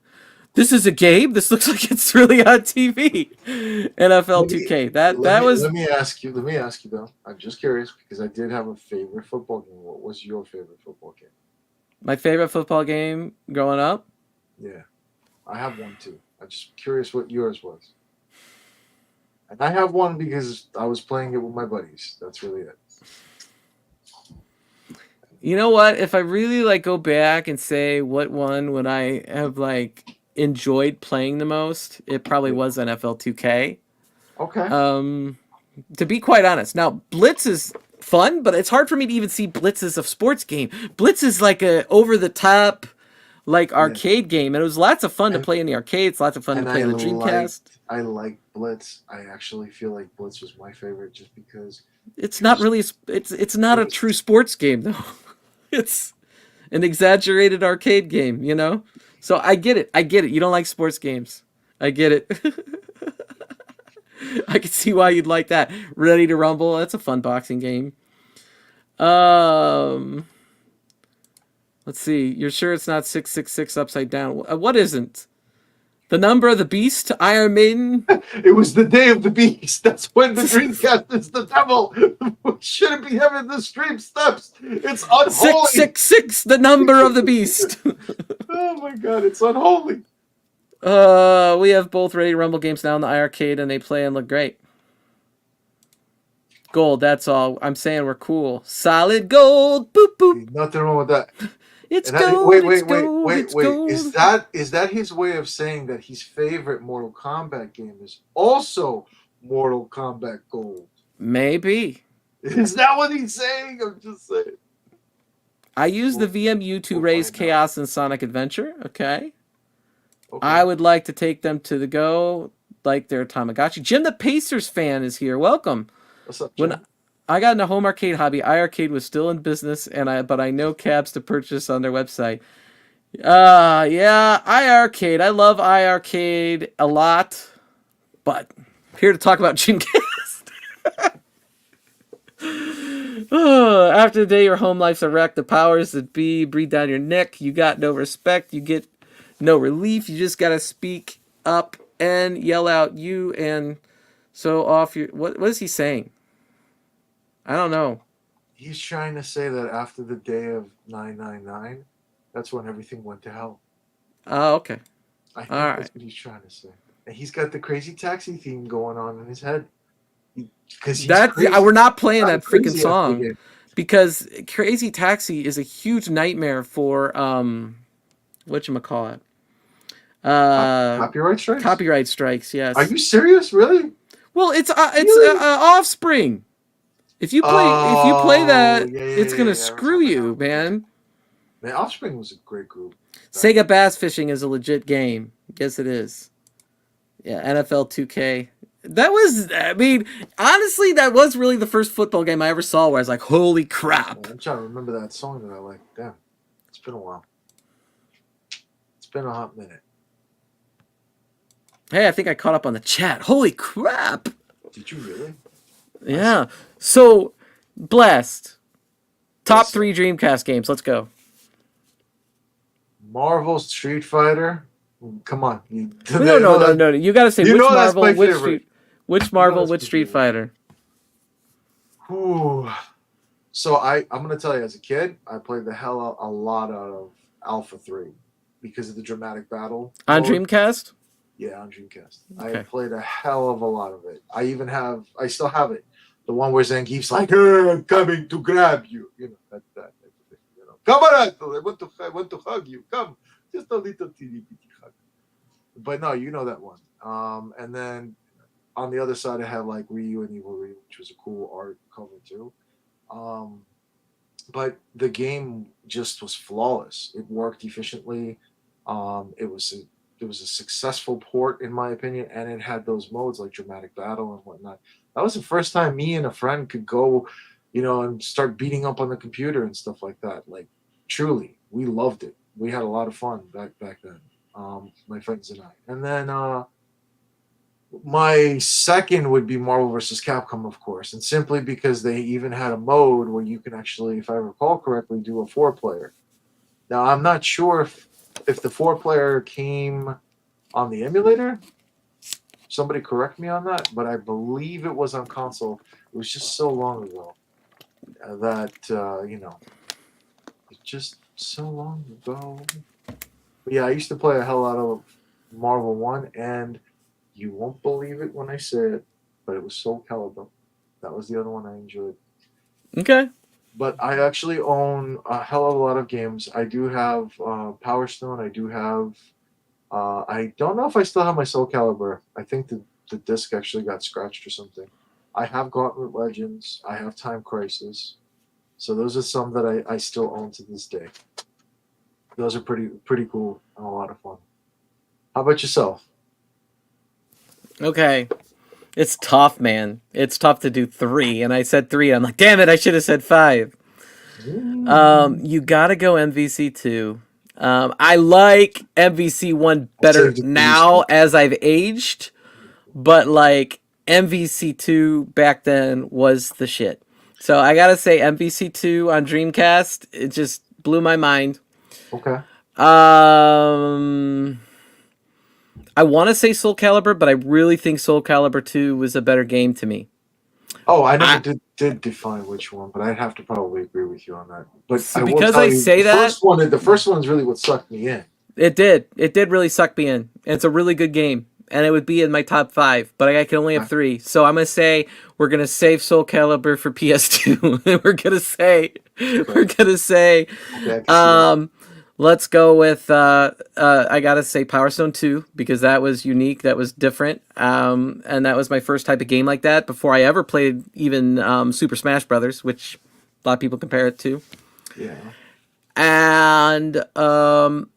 S1: This is a game? This looks like it's really on TV." NFL 2K.
S2: Let me ask you though. I'm just curious because I did have a favorite football game. What was your favorite football game?
S1: My favorite football game growing up?
S2: Yeah. I have one too. I'm just curious what yours was. And I have one because I was playing it with my buddies. That's really it.
S1: You know what? If I really go back and say what one would I have enjoyed playing the most, it probably was NFL 2K.
S2: Okay.
S1: To be quite honest, now Blitz is fun, but it's hard for me to even see Blitz as a sports game. Blitz is like a over the top arcade game, and it was lots of fun to play in the arcades, lots of fun to play on the Dreamcast.
S2: I like Blitz. I actually feel like Blitz was my favorite just because
S1: it's not really it's not a true sports game though. It's an exaggerated arcade game, you know? So I get it. You don't like sports games. I get it. I can see why you'd like that. Ready to Rumble. That's a fun boxing game. Let's see. You're sure it's not 666 upside down? What isn't? The number of the beast? Iron Maiden?
S2: It was the day of the beast. That's when the Dreamcast is the devil. We shouldn't be having the stream steps. It's unholy.
S1: 666, the number of the beast.
S2: Oh my my god, it's unholy.
S1: We have both Ready to Rumble games now in the iArcade, and they play and look great. Gold, that's all. I'm saying we're cool. Solid gold. Boop boop.
S2: Nothing wrong with that.
S1: It's
S2: And that-
S1: gold.
S2: wait,
S1: it's gold. It's gold.
S2: Is that his way of saying that his favorite Mortal Kombat game is also Mortal Kombat Gold?
S1: Maybe.
S2: Is that what he's saying? I'm just saying.
S1: I use the VMU to raise Chaos and Sonic Adventure. Okay.
S2: Okay.
S1: I would like to take them to the go like they're Tamagotchi. Jim the Pacers fan is here. Welcome.
S2: What's up, Jim?
S1: When I got into home arcade hobby, iArcade was still in business, but I know cabs to purchase on their website. Yeah, iArcade. I love iArcade a lot, but I'm here to talk about Dreamcast. After the day your home life's a wreck, the powers that be breathe down your neck. You got no respect. You get no relief. You just gotta speak up and yell out you and so off your. What is he saying? I don't know.
S2: He's trying to say that after the day of 999, that's when everything went to hell.
S1: Oh, okay.
S2: I think
S1: All
S2: that's
S1: right.
S2: what he's trying to say. And he's got the Crazy Taxi theme going on in his head. Because
S1: we're not playing that freaking
S2: crazy
S1: song
S2: after the game.
S1: because Crazy Taxi is a huge nightmare for whatchamacallit?
S2: Copyright strikes?
S1: Copyright strikes, yes.
S2: Are you serious? Really?
S1: Well, it's
S2: Really?
S1: Offspring. If you play that,
S2: yeah,
S1: it's gonna
S2: yeah,
S1: screw you, man.
S2: Man, Offspring was a great group.
S1: Sega Bass Fishing is a legit game. Yes, it is. Yeah, NFL 2K. That was, I mean, honestly, that was really the first football game I ever saw where I was like, holy crap.
S2: I'm trying to remember that song that I like. Damn, it's been a while. It's been a hot minute.
S1: Hey, I think I caught up on the chat. Holy crap.
S2: Did you really?
S1: Yeah. So, Blast. Top
S2: Yes.
S1: 3 Dreamcast games. Let's go.
S2: Marvel Street Fighter. Come on.
S1: No. You got to say
S2: You
S1: which
S2: know that's
S1: Marvel,
S2: my
S1: which
S2: favorite.
S1: which Marvel,
S2: that's
S1: which
S2: my
S1: Street
S2: favorite.
S1: Fighter.
S2: Ooh. So I'm gonna tell you, as a kid, I played the hell a lot out of Alpha 3 because of the dramatic battle.
S1: On
S2: mode.
S1: Dreamcast?
S2: Yeah, on Dreamcast.
S1: Okay.
S2: I played a hell of a lot of it. I still have it. The one where Zangief's like, I'm coming to grab you. You know, that type of thing. You know, come on, I want to hug you. Come, just a little teeny bitty hug. But no, you know that one. And then on the other side, I had like Ryu and Evil Ryu, which was a cool art cover too. But the game just was flawless. It worked efficiently. It was a successful port in my opinion, and it had those modes like dramatic battle and whatnot. That was the first time me and a friend could go, and start beating up on the computer and stuff like that. Like truly, we loved it. We had a lot of fun back then. My friends and I. And then my second would be Marvel vs. Capcom, of course, and simply because they even had a mode where you can actually, if I recall correctly, do a 4-player. Now, I'm not sure if the 4-player came on the emulator. Somebody correct me on that, but I believe it was on console. It was just so long ago that, it's just so long ago. But yeah, I used to play a hell out of Marvel 1, and you won't believe it when I say it, but it was Soul Calibur. That was the other one I enjoyed.
S1: Okay.
S2: But I actually own a hell of a lot of games. I do have Power Stone. I do have... I don't know if I still have my Soul Calibur. I think the disc actually got scratched or something. I have Gauntlet Legends. I have Time Crisis. So those are some that I still own to this day. Those are pretty cool and a lot of fun. How about yourself?
S1: Okay. It's tough, man. It's tough to do 3, and I said 3. I'm like, damn it, I should have said 5. You gotta go MVC2. I like MVC1 better now as I've aged, but like MVC2 back then was the shit. So I gotta say MVC2 on Dreamcast, it just blew my mind.
S2: Okay.
S1: I want to say Soul Calibur, but I really think Soul Calibur 2 was a better game to me.
S2: Oh, I never did define which one, but I'd have to probably agree with you on that. But
S1: See, because I say that,
S2: the first one is really what sucked me in.
S1: It did. It did really suck me in. It's a really good game, and it would be in my top 5, but I can only have 3. So I'm gonna say we're gonna save Soul Calibur for PS2. We're gonna say,
S2: Okay, I can see that.
S1: let's go with I gotta say Power Stone 2 because that was unique, that was different, and that was my first type of game like that before I ever played even Super Smash Brothers, which a lot of people compare it to.
S2: Yeah.
S1: And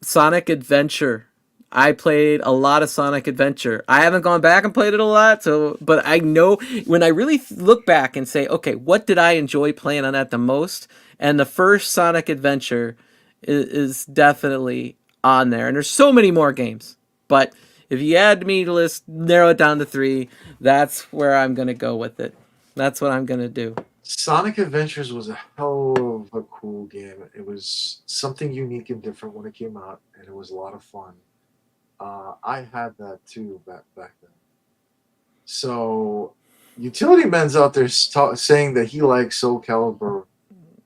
S1: Sonic Adventure. I played a lot of Sonic Adventure. I haven't gone back and played it a lot, but I know when I really look back and say, okay, what did I enjoy playing on that the most? And the first Sonic Adventure is definitely on there. And there's so many more games, but if you had me to narrow it down to 3, that's where I'm gonna go with it. That's what I'm gonna do.
S2: Sonic Adventures was a hell of a cool game. It was something unique and different when it came out, and it was a lot of fun. I had that too back then. So, Utility Man's out there saying that he likes Soul Calibur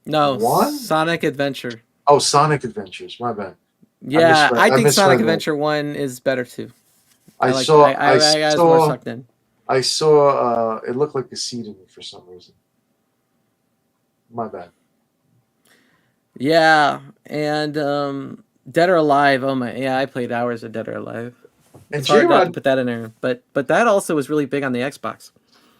S1: No,
S2: 1?
S1: Sonic Adventure.
S2: Oh, Sonic Adventures. My bad.
S1: Yeah, I think Sonic
S2: misread that.
S1: Adventure 1 is better too.
S2: I
S1: was
S2: saw.
S1: more sucked in.
S2: I saw. It looked like a seed in me for some reason. My bad.
S1: Yeah, and Dead or Alive. Oh my, yeah, I played hours of Dead or Alive.
S2: And
S1: It's hard not to
S2: J-Rod
S1: put that in there, but that also was really big on the Xbox.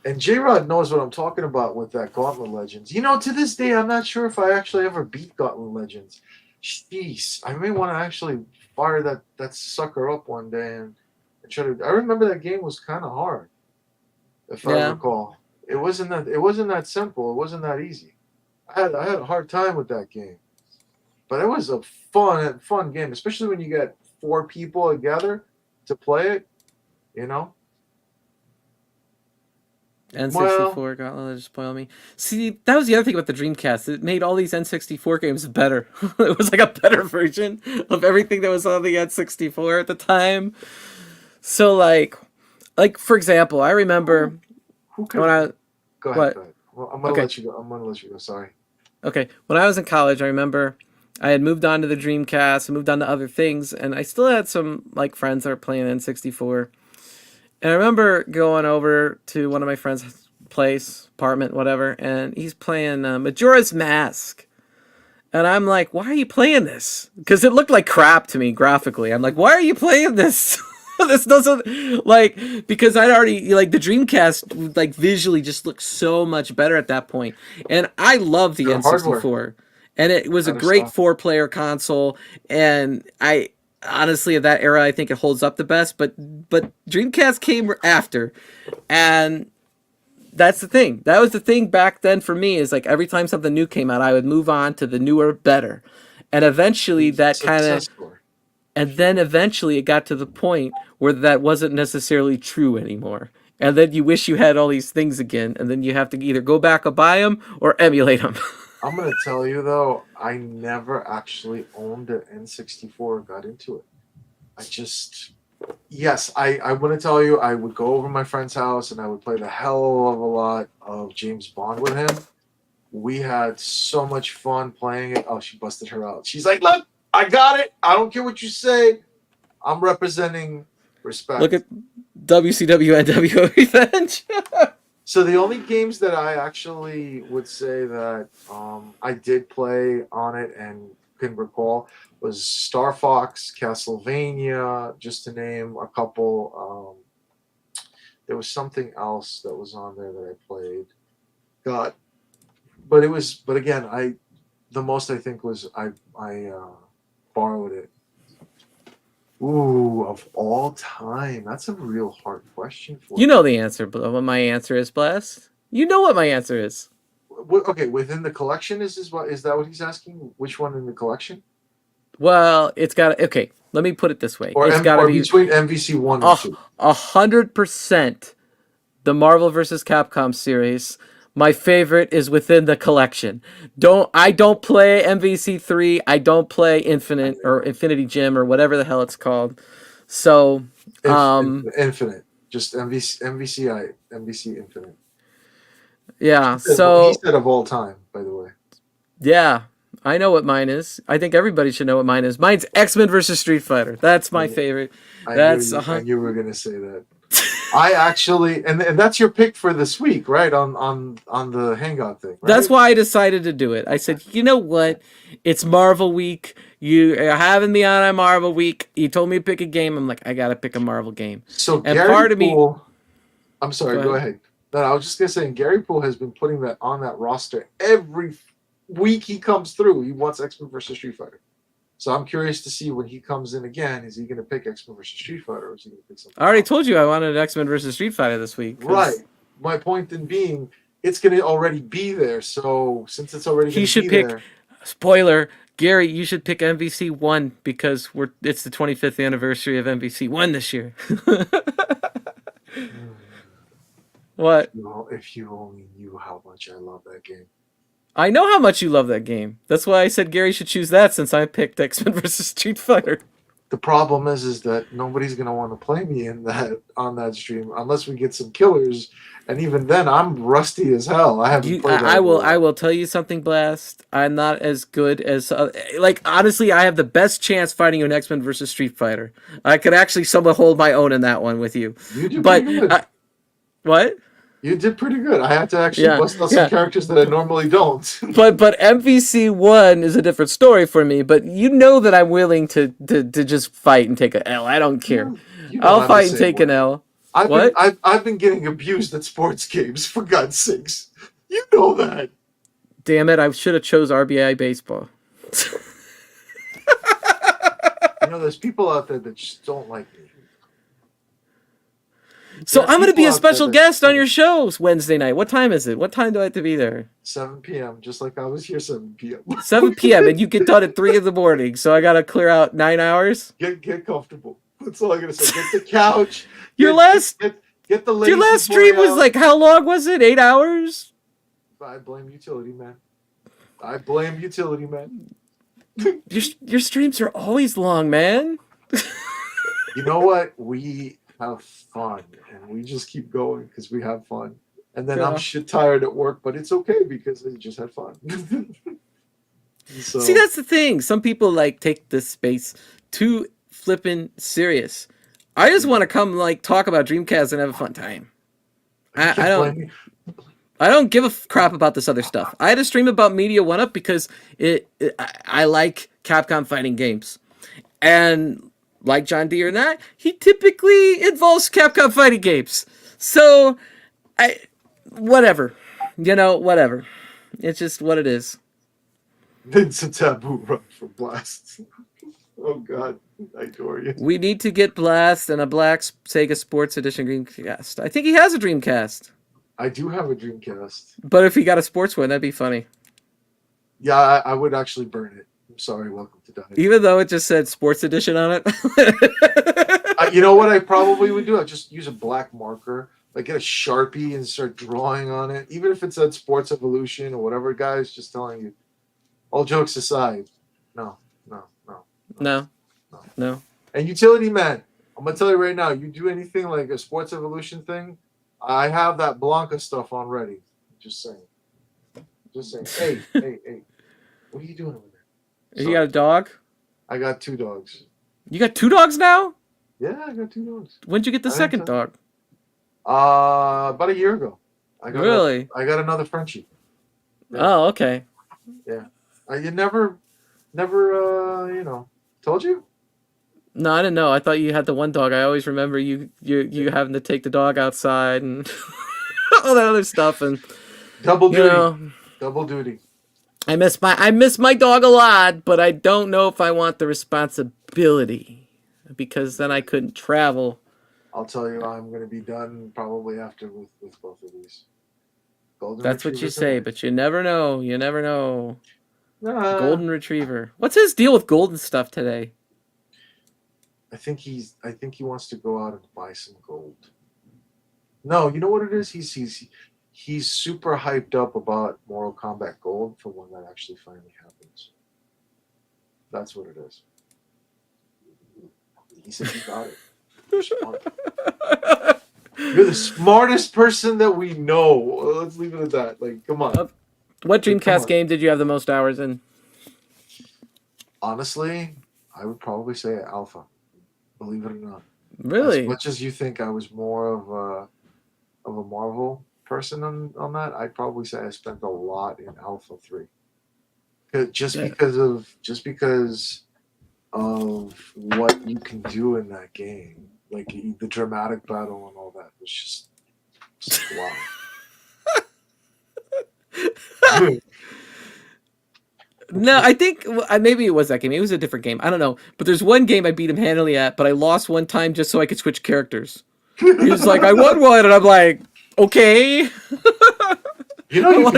S2: and J-Rod knows what I'm talking about with that Gauntlet Legends. You know, to this day, I'm not sure if I actually ever beat Gauntlet Legends. Jeez, I may want to actually fire that sucker up one day and try to. I remember that game was kind of hard, if I recall. It wasn't that simple. It wasn't that easy. I had a hard time with that game, but it was a fun game, especially when you get 4 people together to play it. You know.
S1: N64 Gauntlet just spoiled me. See, that was the other thing about the Dreamcast. It made all these N64 games better. It was like a better version of everything that was on the N64 at the time. So like for example, I remember
S2: Who could,
S1: when I
S2: go ahead.
S1: what?
S2: Go ahead. Well, I'm gonna let you go. Sorry.
S1: Okay, when I was in college, I remember I had moved on to the Dreamcast and moved on to other things, and I still had some like friends that were playing N64. And I remember going over to one of my friends' place, apartment, whatever, and he's playing Majora's Mask. And I'm like, why are you playing this? Because it looked like crap to me graphically. I'm like, why are you playing this? This doesn't, like, because I'd already, like, the Dreamcast, like, visually just looked so much better at that point. And I love the N64. Hardware. And it was a great 4-player console. And I honestly, of that era, I think it holds up the best. But Dreamcast came after. And that's the thing. That was the thing back then for me, is like every time something new came out, I would move on to the newer, better. And eventually that kind of, and then eventually it got to the point where that wasn't necessarily true anymore. And then you wish you had all these things again, and then you have to either go back and buy them or emulate them.
S2: I'm going to tell you, though, I never actually owned an N64 or got into it. Yes, I want to tell you, I would go over to my friend's house and I would play the hell of a lot of James Bond with him. We had so much fun playing it. Oh, she busted her out. She's like, look, I got it. I don't care what you say. I'm representing respect.
S1: Look at WCW and NWO Revenge.
S2: So the only games that I actually would say that I did play on it and can recall was Star Fox, Castlevania, just to name a couple. There was something else that was on there that I played. But again, the most I think was I borrowed it. Ooh, of all time, that's a real hard question for
S1: you. Know the answer, but what my answer is, Blast. You know what my answer is.
S2: Okay, within the collection is that what he's asking? Which one in the collection?
S1: Well, it's got okay. Let me put it this way: it's got to be
S2: between MVC 1 and 2.
S1: 100% the Marvel vs. Capcom series. My favorite is within the collection. I don't play MVC3. I don't play Infinite or Infinity Gym or whatever the hell it's called. So
S2: Infinite, just MVC Infinite.
S1: Yeah.
S2: He said of all time, by the way.
S1: Yeah. I know what mine is. I think everybody should know what mine is. Mine's X-Men versus Street Fighter. That's my favorite.
S2: I
S1: That's
S2: knew you were gonna say that. I actually, and that's your pick for this week, right? On the Hangout thing. Right?
S1: That's why I decided to do it. I said, you know what? It's Marvel week. You are having me on a Marvel week. You told me to pick a game. I'm like, I gotta pick a Marvel game.
S2: So
S1: and
S2: Gary
S1: part of me.
S2: Poole, I'm sorry. Go ahead. No, I was just gonna say, Gary Poole has been putting that on that roster every week he comes through. He wants X-Men versus Street Fighter. So I'm curious to see when he comes in again. Is he going to pick X-Men versus Street Fighter, or is he going to pick something?
S1: I already told you I wanted X-Men versus Street Fighter this week.
S2: Right. My point in being, it's going to already be there. So since it's already going to be there,
S1: pick. Spoiler, Gary, you should pick MVC 1 because it's the 25th anniversary of MVC 1 this year. What?
S2: If you only knew how much I love that game.
S1: I know how much you love that game. That's why I said Gary should choose that since I picked X-Men versus Street Fighter.
S2: The problem is that nobody's gonna want to play me on that stream unless we get some killers, and even then I'm rusty as hell. I haven't played.
S1: I will tell you something, Blast. I'm not as good as honestly. I have the best chance fighting you in X-Men versus Street Fighter. I could actually somewhat hold my own in that one with you.
S2: You do pretty good.
S1: What?
S2: You did pretty good. I had to actually bust out some characters that I normally don't.
S1: but MVC 1 is a different story for me. But you know that I'm willing to just fight and take an L. I don't care. I'll fight and take an L.
S2: I've been getting abused at sports games, for God's sakes. You know that.
S1: Damn it! I should have chose RBI baseball.
S2: There's people out there that just don't like me.
S1: So I'm going to be a special guest on your shows Wednesday night. What time is it? What time do I have to be there?
S2: 7 p.m., just like I was here 7 p.m.
S1: 7 p.m., and you get done at 3 in the morning, so I got to clear out 9 hours?
S2: Get comfortable. That's all I'm going to say. Get the couch.
S1: Your last stream was like, how long was it? 8 hours?
S2: I blame Utility Man.
S1: Your streams are always long, man.
S2: You know what? We have fun, and we just keep going because we have fun. And then I'm shit tired at work, but it's okay because I just had fun.
S1: See, that's the thing. Some people take this space too flippin' serious. I just want to come talk about Dreamcast and have a fun time. I don't give a crap about this other stuff. I had a stream about Media 1-Up because I like Capcom fighting games, and like John Deere and that, he typically involves Capcom fighting games. So, whatever. Whatever. It's just what it is.
S2: It's a taboo run for Blast. Oh, God. I adore you.
S1: We need to get Blast and a black Sega Sports Edition Dreamcast. I think he has a Dreamcast.
S2: I do have a Dreamcast.
S1: But if he got a sports one, that'd be funny.
S2: Yeah, I would actually burn it. I'm sorry, welcome to die.
S1: Even though it just said Sports Edition on it.
S2: You know what I probably would do? I'd just use a black marker, get a Sharpie and start drawing on it. Even if it said Sports Evolution or whatever, guys, just telling you. All jokes aside, no. And Utility Man, I'm going to tell you right now, you do anything like a Sports Evolution thing, I have that Blanca stuff on ready. Just saying. Hey. What are you doing over there?
S1: You got a dog?
S2: I got 2 dogs.
S1: You got 2 dogs now?
S2: Yeah, I got 2 dogs.
S1: When'd you get the second dog?
S2: About a year ago. I got another Frenchie.
S1: Yeah. Oh, okay.
S2: Yeah. You never, told you?
S1: No, I didn't know. I thought you had the one dog. I always remember you having to take the dog outside and all that other stuff. And
S2: double duty.
S1: I miss my dog a lot, but I don't know if I want the responsibility because then I couldn't travel.
S2: I'll tell you, I'm going to be done probably after with both of these.
S1: That's what you say, but you never know. You never know. Golden Retriever. What's his deal with golden stuff today?
S2: I think he wants to go out and buy some gold. No, you know what it is? He's super hyped up about Mortal Kombat Gold for when that actually finally happens. That's what it is. He said he got it. You're smart. You're the smartest person that we know. Let's leave it at that. Come on.
S1: What Dreamcast game did you have the most hours in?
S2: Honestly, I would probably say Alpha. Believe it or not. As
S1: Really?
S2: much as you think I was more of a Marvel person on that, I'd probably say I spent a lot in Alpha 3. Just
S1: Yeah.
S2: because of what you can do in that game, like the dramatic battle and all that was just wow.
S1: No, I think maybe it was that game. It was a different game. I don't know. But there's one game I beat him handily at, but I lost one time just so I could switch characters. He was like, I won one, and I'm like, okay.
S2: You know,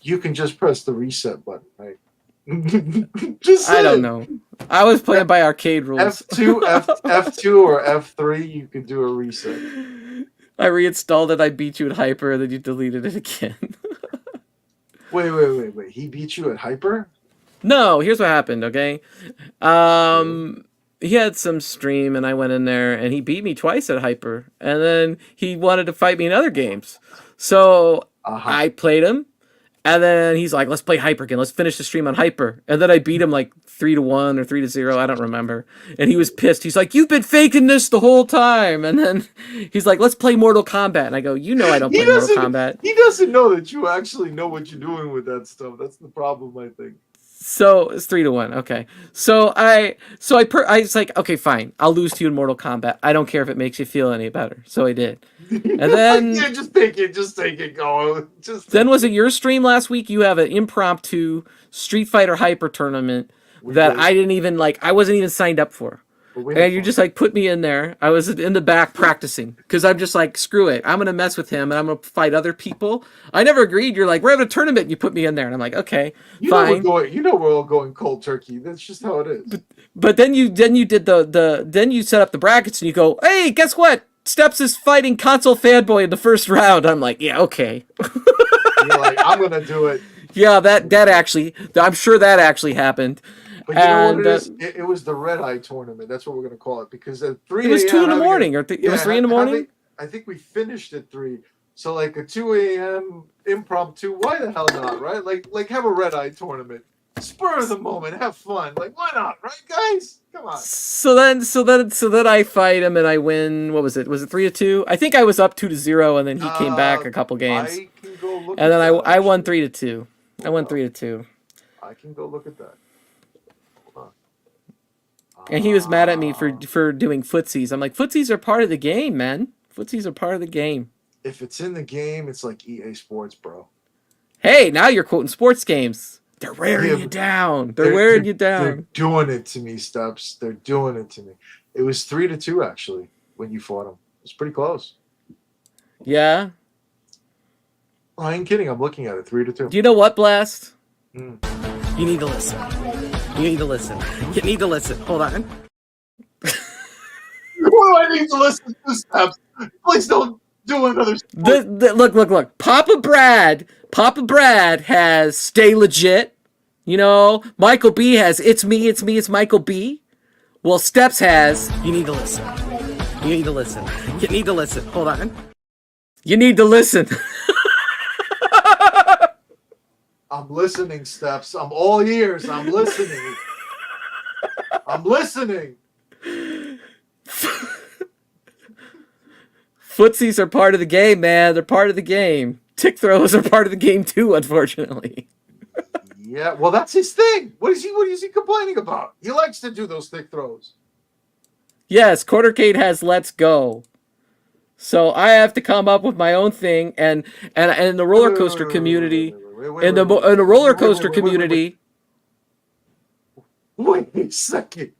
S2: you can just press the reset button, right? Just
S1: I don't know. I was playing by arcade rules.
S2: F2 or F3, you could do a reset.
S1: I reinstalled it, I beat you at Hyper, and then you deleted it again.
S2: Wait. He beat you at Hyper?
S1: No, here's what happened, okay? He had some stream, and I went in there, and he beat me twice at Hyper. And then he wanted to fight me in other games. So I played him, and then he's like, let's play Hyper again. Let's finish the stream on Hyper. And then I beat him like 3-1 or 3-0. I don't remember. And he was pissed. He's like, you've been faking this the whole time. And then he's like, let's play Mortal Kombat. And I go, you know I don't play Mortal Kombat.
S2: He doesn't know that you actually know what you're doing with that stuff. That's the problem, I think.
S1: So it's 3-1. Okay. So I was like, okay, fine. I'll lose to you in Mortal Kombat. I don't care if it makes you feel any better. So I did. And then
S2: yeah, just take it, go.
S1: Then was it your stream last week? You have an impromptu Street Fighter Hyper tournament that I didn't even like. I wasn't even signed up for. And you just like put me in there. I was in the back practicing because I'm just like, screw it. I'm going to mess with him and I'm going to fight other people. I never agreed. You're like, we're having a tournament. And you put me in there. And I'm like, okay, fine.
S2: We're all going cold turkey. That's just how it is.
S1: But then you did then you set up the brackets and you go, hey, guess what? Steps is fighting console fanboy in the first round. I'm like, yeah, okay.
S2: You're like, I'm going to do it.
S1: Yeah, that actually, I'm sure that actually happened.
S2: But you know what it is? It was the Red Eye tournament. That's what we're going to call it. Because at 3 a.m.
S1: It was 2 in the morning. It was 3 in the morning?
S2: I think we finished at 3. So like a 2 a.m. impromptu, why the hell not, right? Like have a Red Eye tournament. Spur of the moment. Have fun. Like, why not, right, guys? Come on.
S1: So then I fight him and I win. What was it? Was it 3-2? I think I was up 2-0 and then he came back a couple games.
S2: I can go look
S1: and then
S2: at
S1: I won 3-2. I won 3-2.
S2: I can go look at that.
S1: And he was mad at me for doing footsies. I'm like, footsies are part of the game, man. Footsies are part of the game.
S2: If it's in the game, it's like EA Sports, bro.
S1: Hey, now you're quoting sports games. They're wearing you down. They're wearing you down.
S2: They're doing it to me, Steps. They're doing it to me. It was 3-2 actually when you fought him. It was pretty close.
S1: Yeah.
S2: I ain't kidding. I'm looking at it. 3-2.
S1: Do you know what, Blast? You need to listen. You need to listen. You need to listen. Hold on.
S2: What do I need to listen to, Steps? Please don't do another.
S1: Look. Papa Brad has Stay Legit. You know, Michael B has It's Me, It's Michael B. Well, Steps has You Need to Listen. You need to listen. You need to listen. Hold on. You need to listen.
S2: I'm listening, Steps. I'm all ears. I'm listening. I'm listening.
S1: Footsies are part of the game, man. They're part of the game. Tick throws are part of the game too, unfortunately.
S2: Yeah, well, that's his thing. What is he complaining about? He likes to do those thick throws.
S1: Yes, Quartercade has Let's Go. So I have to come up with my own thing, and the roller coaster community, in the roller coaster community.
S2: Wait a second.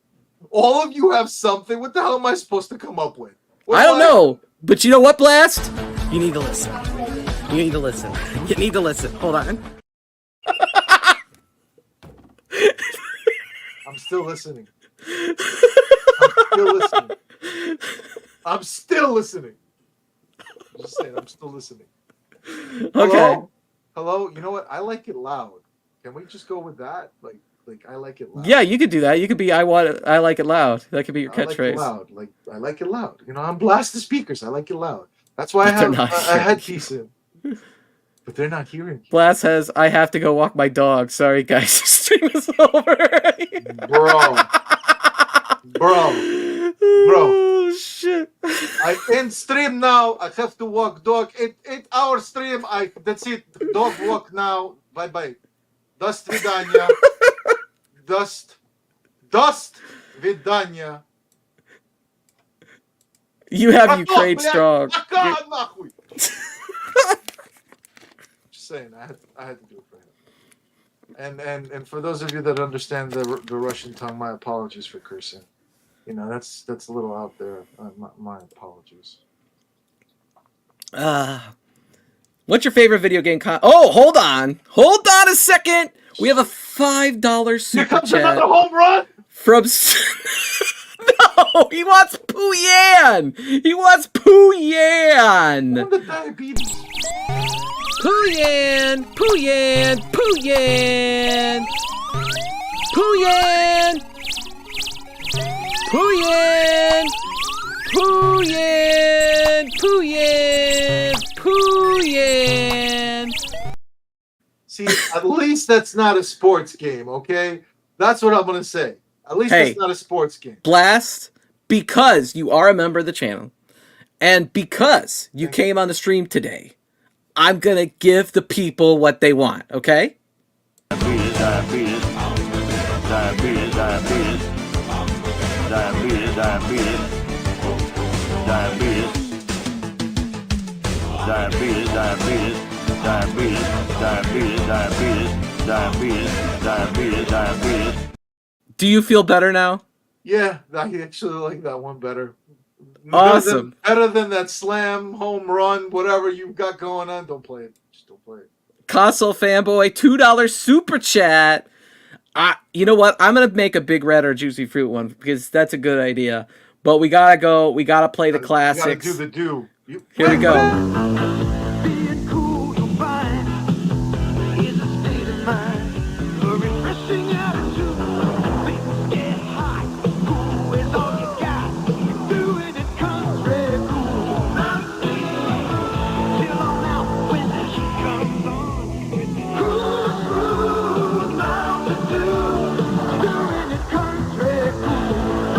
S2: All of you have something. What the hell am I supposed to come up with?
S1: I don't know, but you know what, Blast? You need to listen. You need to listen. You need to listen. Hold on.
S2: I'm still listening. I'm still listening. I'm just saying, I'm still listening.
S1: Okay.
S2: Hello? You know what? I like it loud. Can we just go with that? Like I like it loud.
S1: Yeah, you could do that. You could be I like it loud. That could be your catchphrase.
S2: I like it loud. You know, I'm Blazt The Speakerz. I like it loud. That's why I have a headpiece in. But they're not hearing you.
S1: Blast says, I have to go walk my dog. Sorry, guys. Stream is over.
S2: Bro.
S1: Oh, shit.
S2: I end stream now. I have to walk dog. 8-hour stream. That's it. Dog walk now. Bye-bye. Dust vidanya. Dust vidanya.
S1: You have Ukraine strong.
S2: Just saying, I had to do it for him. And for those of you that understand the Russian tongue, my apologies for cursing. You know, that's a little out there. My apologies.
S1: What's your favorite video game Oh, hold on a second. We have a $5 super
S2: Here comes
S1: chat
S2: another home run
S1: from. No, he wants Pooyan. He wants Pooyan.
S2: from the diabetes.
S1: Pooyan, Pooyan, Pooyan, Pooyan, Pooyan, Pooyan, Pooyan, Pooyan.
S2: See, at least that's not a sports game, okay? That's what I'm gonna say. At least
S1: Hey,
S2: it's not a sports game.
S1: Blast, because you are a member of the channel, and because you came on the stream today, I'm gonna give the people what they want, okay?
S3: Diabetes.
S1: Do you feel better now?
S2: Yeah, I actually like that one better.
S1: Awesome.
S2: Better than that slam, home run, whatever you've got going on. Don't play it. Just don't play it.
S1: Console fanboy, $2 super chat. You know what? I'm gonna make a Big Red or Juicy Fruit one because that's a good idea. But we gotta go. We gotta play the classics.
S2: You gotta do the do.
S1: Here we go.
S3: Being cool to find is a state of mind, a refreshing attitude. Things get hot, cool is all you got. You're doing it country cool. Chill on out when she comes on. Cool, Mountain Dew. Doing it country cool.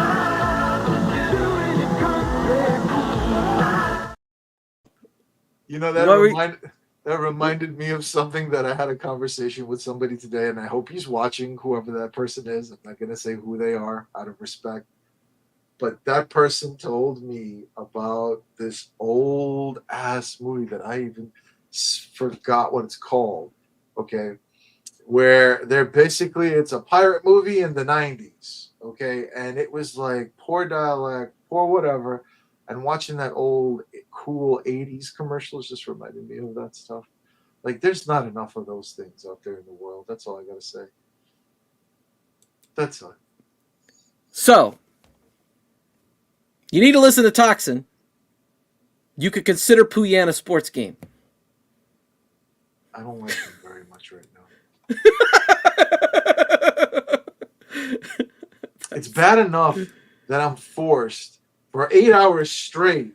S3: Doing it country cool.
S2: You know, that
S1: What
S2: reminded me of something that I had a conversation with somebody today, and I hope he's watching, whoever that person is. I'm not going to say who they are out of respect. But that person told me about this old-ass movie that I even forgot what it's called, okay? Where it's a pirate movie in the 90s, okay? And it was like poor dialect, poor whatever. And watching that old cool 80s commercials just reminded me of that stuff. Like, there's not enough of those things out there in the world. That's all I gotta say. That's all.
S1: So, you need to listen to Toxin. You could consider Pooyan a sports game.
S2: I don't like them very much right now. It's bad enough that I'm forced for 8 hours straight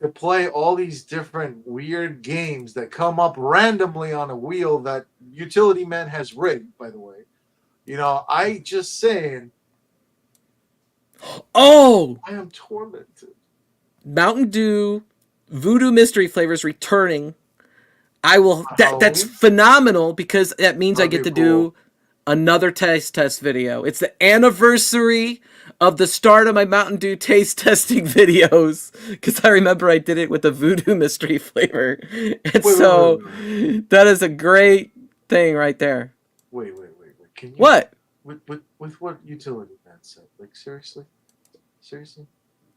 S2: to play all these different weird games that come up randomly on a wheel that Utility Man has rigged, by the way. You know, I just saying.
S1: Oh!
S2: I am tormented.
S1: Mountain Dew Voodoo Mystery Flavors returning. I will. That's phenomenal because that means I get to do another taste test video. It's the anniversary of the start of my Mountain Dew taste testing videos because I remember I did it with the Voodoo Mystery flavor, and wait. That is a great thing right there.
S2: Wait. Can you,
S1: what?
S2: With what Utility Man said? Like, seriously?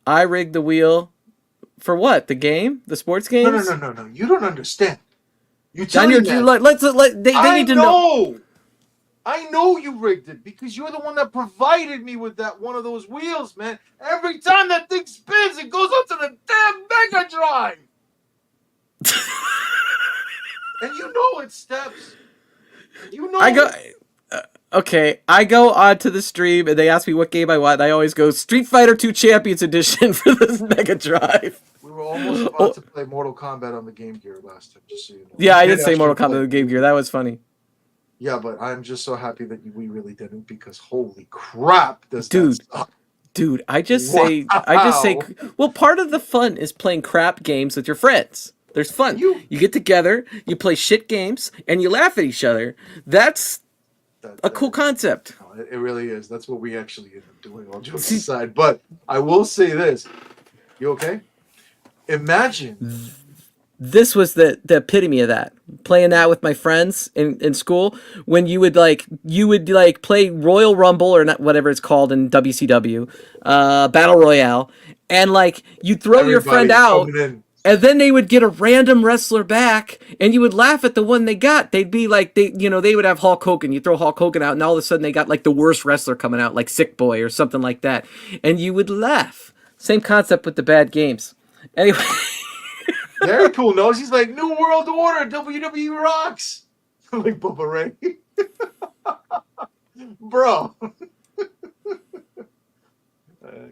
S1: I rigged the wheel for what? The game? The sports games?
S2: No. You don't understand. They need to know. I know you rigged it because you're the one that provided me with that one of those wheels, man. Every time that thing spins, it goes up to the damn Mega Drive. And you know it, Steps. You know
S1: okay, I go onto the stream and they ask me what game I want, and I always go Street Fighter 2 Champions Edition for this Mega Drive.
S2: We were almost about to play Mortal Kombat on the Game Gear last time, just so you know.
S1: Yeah, I did say Mortal Kombat on the Game Gear. That was funny.
S2: Yeah, but I'm just so happy that we really didn't, because holy crap, does
S1: Dude.
S2: that suck.
S1: Dude, I just say, well, part of the fun is playing crap games with your friends. There's fun. You get together, you play shit games, and you laugh at each other. That's a cool concept.
S2: It really is. That's what we actually end up doing, all jokes aside. But I will say this. You okay? Imagine.
S1: This was the epitome of that. Playing that with my friends in school, when you would play Royal Rumble or not, whatever it's called in WCW, Battle Royale, and like you'd throw your friend out, and then they would get a random wrestler back, and you would laugh at the one they got. They'd be like they would have Hulk Hogan. You throw Hulk Hogan out, and all of a sudden they got like the worst wrestler coming out, like Sick Boy or something like that, and you would laugh. Same concept with the bad games. Anyway.
S2: Very cool. Knows he's like, New World Order, WWE rocks. Like Bubba Ray. Bro.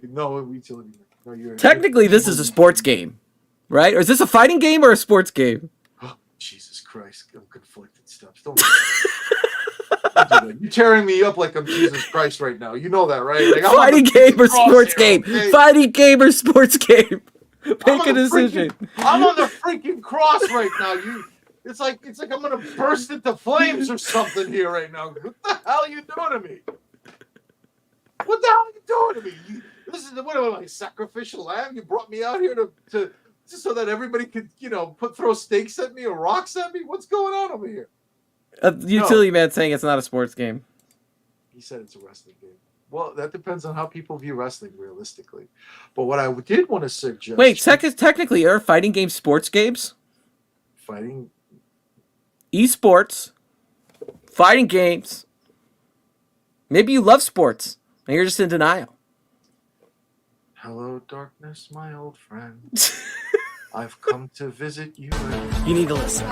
S2: No, utility. No,
S1: technically, this is a sports game, right? Or is this a fighting game or a sports game?
S2: Oh, Jesus Christ. I'm conflicted, Steps. Don't do that. You're tearing me up like I'm Jesus Christ right now. You know that, right? Like,
S1: fighting game or sports game? Okay? Fighting game or sports game? Make a decision.
S2: I'm on the freaking cross right now. It's like I'm gonna burst into flames or something here right now. What the hell are you doing to me? What the hell are you doing to me? This is what am I, sacrificial lamb? You brought me out here to just so that everybody could throw stakes at me or rocks at me. What's going on over here?
S1: Utility man saying it's not a sports game.
S2: He said it's a wrestling game. Well, that depends on how people view wrestling, realistically. But what I did want to suggest...
S1: Wait, technically, are fighting games sports games?
S2: Fighting...
S1: Esports. Fighting games. Maybe you love sports, and you're just in denial.
S2: Hello, darkness, my old friend. I've come to visit you.
S1: You need to listen.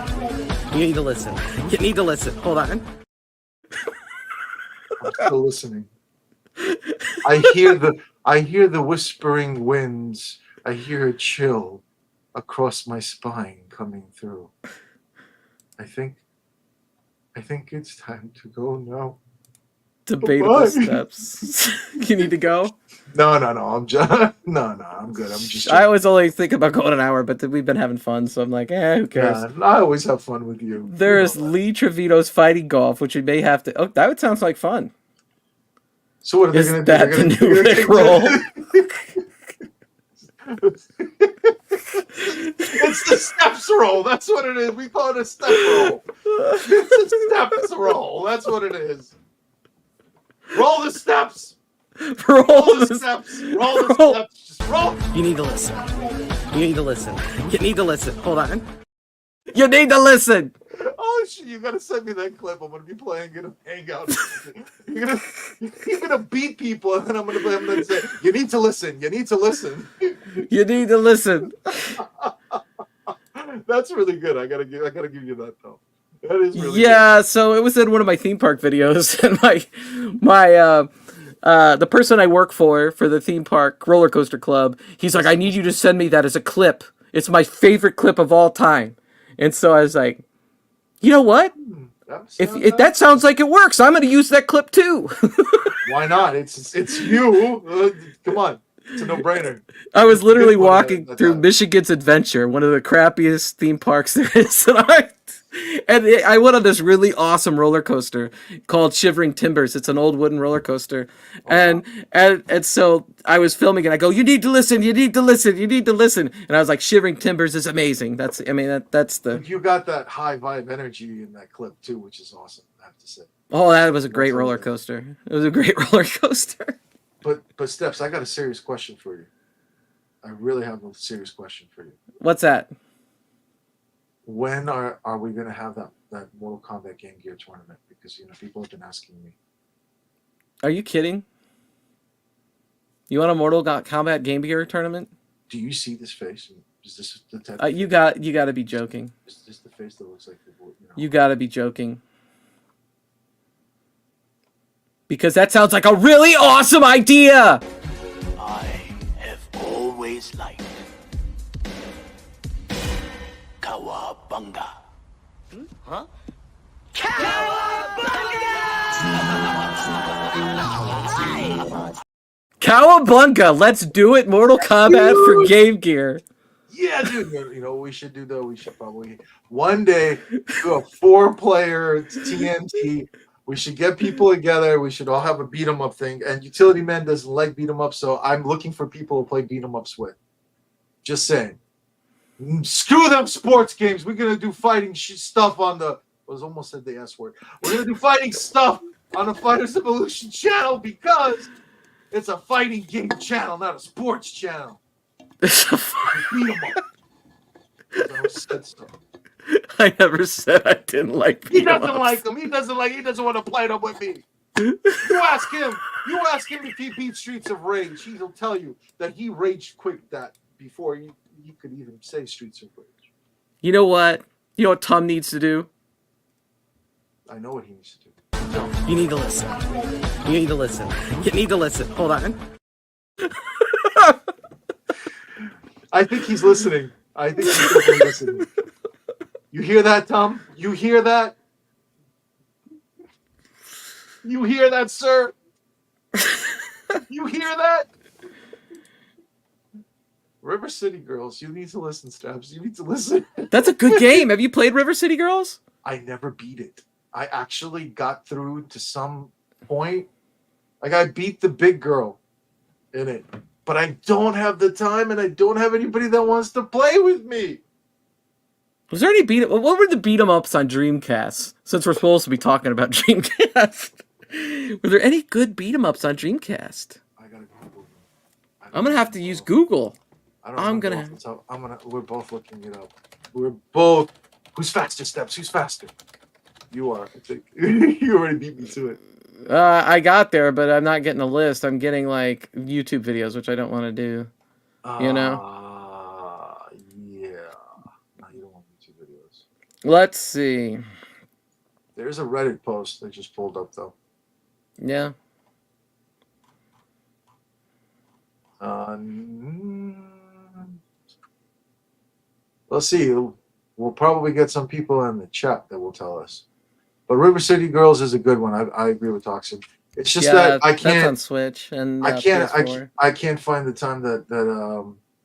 S1: You need to listen. You need to listen. Hold on.
S2: I'm still listening. I hear the whispering winds. I hear a chill across my spine coming through. I think it's time to go now.
S1: Debatable steps. You need to go?
S2: No. I'm just no. I'm good. I'm just.
S1: I always only think about going an hour, but we've been having fun, so I'm like, who cares?
S2: Yeah, I always have fun with you.
S1: There is Lee Trevito's Fighting Golf, which we may have to. Oh, that would sound like fun.
S2: So what are they going to do?
S1: Is that the new Rick roll?
S2: It's the steps roll. That's what it is. We call it a step roll. It's a steps roll. That's what it is. Roll the steps.
S1: Roll
S2: the steps. Roll the steps. Just roll.
S1: You need to listen. You need to listen. You need to listen. Hold on. You need to listen.
S2: Oh shit! You gotta send me that clip. I'm gonna be playing in a hangout. You're gonna beat people, and then I'm gonna say, "You need to listen. You need to listen.
S1: You need to listen."
S2: That's really good. I gotta give you that though. That is really
S1: good. So it was in one of my theme park videos, and the person I work for the theme park roller coaster club, he's like, "I need you to send me that as a clip. It's my favorite clip of all time." And so I was like, you know what? If that sounds like it works, I'm going to use that clip too.
S2: Why not? It's you. Come on. It's a no-brainer.
S1: I was literally walking through Michigan's Adventure, one of the crappiest theme parks there is. And I went on this really awesome roller coaster called Shivering Timbers. It's an old wooden roller coaster. And so I was filming and I go, you need to listen, you need to listen, you need to listen. And I was like, Shivering Timbers is amazing. That's the...
S2: You got that high vibe energy in that clip too, which is awesome, I have to say.
S1: Oh, that was a great roller coaster. It was a great roller coaster.
S2: But Steps, I got a serious question for you. I really have a serious question for you.
S1: What's that?
S2: When are we going to have that Mortal Kombat Game Gear tournament? Because people have been asking me.
S1: Are you kidding? You want a Mortal Kombat Game Gear tournament?
S2: Do you see this face? Is this the type?
S1: You got to be joking.
S2: Is this the face that looks like the
S1: You got to be joking. Because that sounds like a really awesome idea.
S9: I have always liked
S5: Cowabunga. Huh?
S1: Cowabunga! Let's do it! Mortal Kombat for Game Gear.
S2: Yeah, dude. You know what we should do though? We should probably one day do a 4-player TNT. We should get people together. We should all have a beat 'em up thing. And Utility Man doesn't like beat 'em up, so I'm looking for people to play beat 'em ups with. Just saying. Screw them sports games. We're gonna do fighting stuff on the. I was almost said the S word. We're gonna do fighting stuff on the Fighters Evolution channel because it's a fighting game channel, not a sports channel. Beat 'em up. I said so.
S1: I never said I didn't like
S2: He
S1: beat 'em
S2: doesn't
S1: ups.
S2: like them. He doesn't want to play them with me. You ask him if he beat Streets of Rage. He'll tell you that he raged quit that before you could even say Streets of Rage.
S1: You know what? You know what Tom needs to do?
S2: I know what he needs to do.
S1: You need to listen. You need to listen. You need to listen. Hold on.
S2: I think he's listening. I think he's definitely listening. You hear that, Tom? You hear that? You hear that, sir? You hear that? River City Girls, you need to listen, Stabs. You need to listen.
S1: That's a good game. Have you played River City Girls?
S2: I never beat it. I actually got through to some point. Like, I beat the big girl in it. But I don't have the time, and I don't have anybody that wants to play with me.
S1: Was there any what were the beat 'em ups on Dreamcast? Since we're supposed to be talking about Dreamcast. Were there any good beat 'em ups on Dreamcast?
S2: I gotta Google.
S1: I'm gonna have to use Google.
S2: We're both looking it up. We're both. Who's faster, Steps? Who's faster? You are. I think you already beat me to it.
S1: I got there, but I'm not getting a list. I'm getting like YouTube videos, which I don't want to do. You know?
S2: Yeah. No, you don't want YouTube videos.
S1: Let's see.
S2: There's a Reddit post that just pulled up though.
S1: Yeah.
S2: Let's see. We'll probably get some people in the chat that will tell us. But River City Girls is a good one. I agree with Toxin. It's just that I can't.
S1: That's on Switch and
S2: I can't.
S1: PS4.
S2: I can't find the time that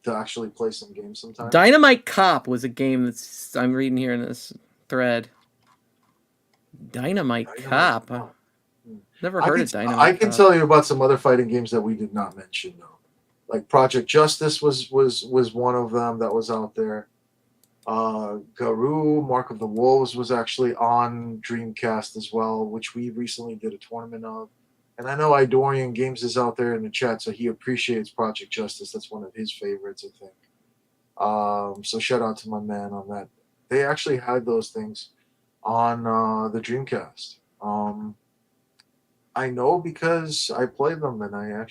S2: to actually play some games sometimes.
S1: Dynamite Cop was a game that's I'm reading here in this thread. Dynamite Cop. Never heard of Dynamite.
S2: I can tell you about some other fighting games that we did not mention though. Like Project Justice was one of them that was out there. Garou, Mark of the Wolves was actually on Dreamcast as well, which we recently did a tournament of. And I know Idorian Games is out there in the chat, so he appreciates Project Justice. That's one of his favorites, I think. So shout out to my man on that. They actually had those things on the Dreamcast. I know because I played them, and I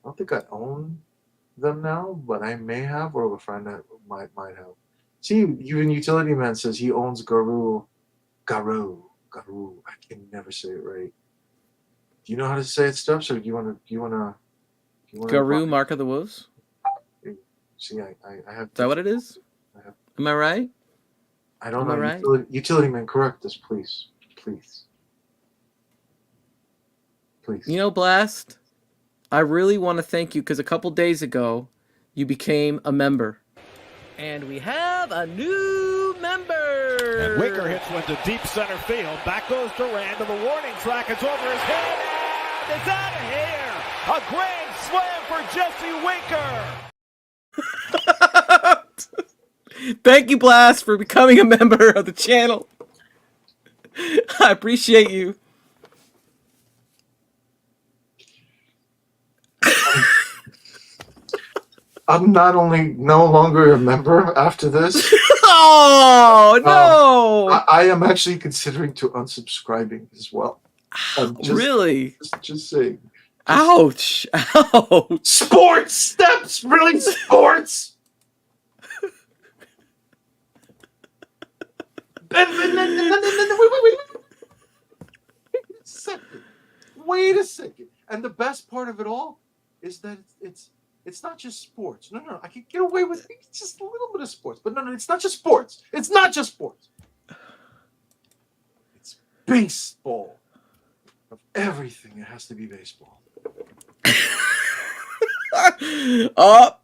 S2: don't think I own them now, but I may have, or a friend that might have. See, even Utility Man says he owns Garou. I can never say it right. Do you know how to say it, Steps, or do you want to?
S1: Garou, Mark of the Wolves?
S2: See, I have.
S1: Is that what it is? Am I right?
S2: I don't
S1: know.
S2: Right? Utility Man, correct us, please. Please.
S1: You know, Blast, I really want to thank you because a couple days ago, you became a member. And we have a new member.
S8: And Wicker hits one to deep center field. Back goes Durand to the warning track. It's over his head. And it's out of here. A grand slam for Jesse Winker.
S1: Thank you, Blast, for becoming a member of the channel. I appreciate you.
S2: I'm not only no longer a member after this.
S1: Oh no!
S2: I am actually considering to unsubscribing as well.
S1: Really?
S2: Just saying.
S1: Ouch! Ouch!
S2: Sports Steps, really sports. Wait a second. And the best part of it all is that It's not just sports. No. I can get away with just a little bit of sports. But no, it's not just sports. It's not just sports. It's baseball. Of everything, it has to be baseball.
S1: Up.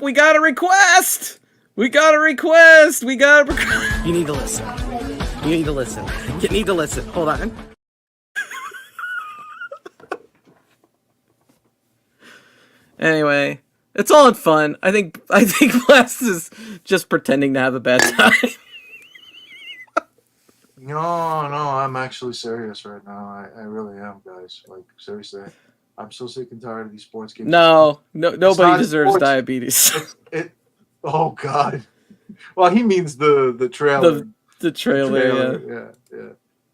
S1: We got a request. You need to listen. You need to listen. Hold on. Anyway, it's all in fun. I think Blazt is just pretending to have a bad time.
S2: No, I'm actually serious right now. I really am, guys. Like, seriously. I'm so sick and tired of these sports games.
S1: No, nobody deserves sports. Diabetes.
S2: Oh, God. Well, he means the trailer.
S1: The trailer,
S2: yeah.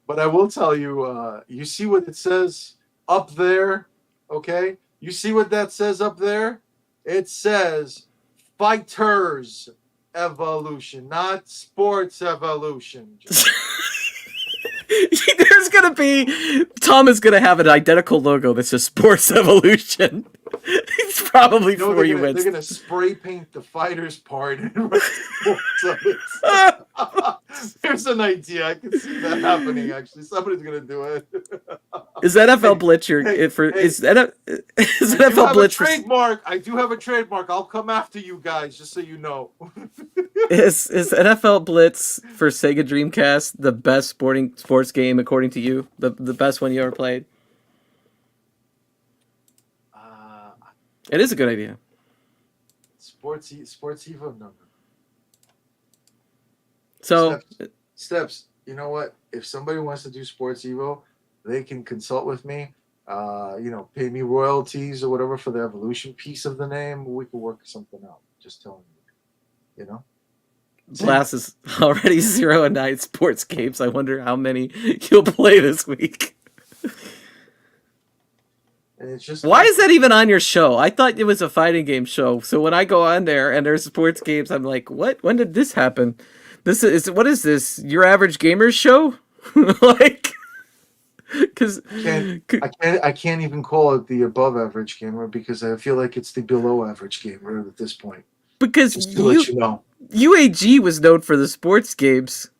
S2: But I will tell you, you see what it says up there, okay? You see what that says up there? It says Fighters Evolution, not Sports Evolution.
S1: There's gonna be Tom is gonna have an identical logo that says Sports Evolution. It's probably before you win.
S2: They're gonna spray paint the fighters part and write sports on it. There's an idea. I can see that happening. Actually, somebody's gonna do it.
S1: Is NFL Blitz is NFL Blitz
S2: trademark? I do have a trademark. I'll come after you guys, just so you know.
S1: Is NFL Blitz for Sega Dreamcast the best sports game according to you? The best one you ever played? It is a good idea.
S2: Sports Evo number.
S1: So
S2: Steps. You know what? If somebody wants to do Sports Evo, they can consult with me. Pay me royalties or whatever for the evolution piece of the name. We can work something out. Just telling you. You know.
S1: Blazt is already 0-9 sports games. I wonder how many you'll play this week.
S2: And it's just
S1: why is that even on your show? I thought it was a fighting game show. So when I go on there and there's sports games, I'm like, what? When did this happen? What is this? Your average gamer's show? Like, because
S2: I can't even call it the above average gamer because I feel like it's the below average gamer at this point.
S1: Because
S2: just to let you know.
S1: UAG was known for the sports games.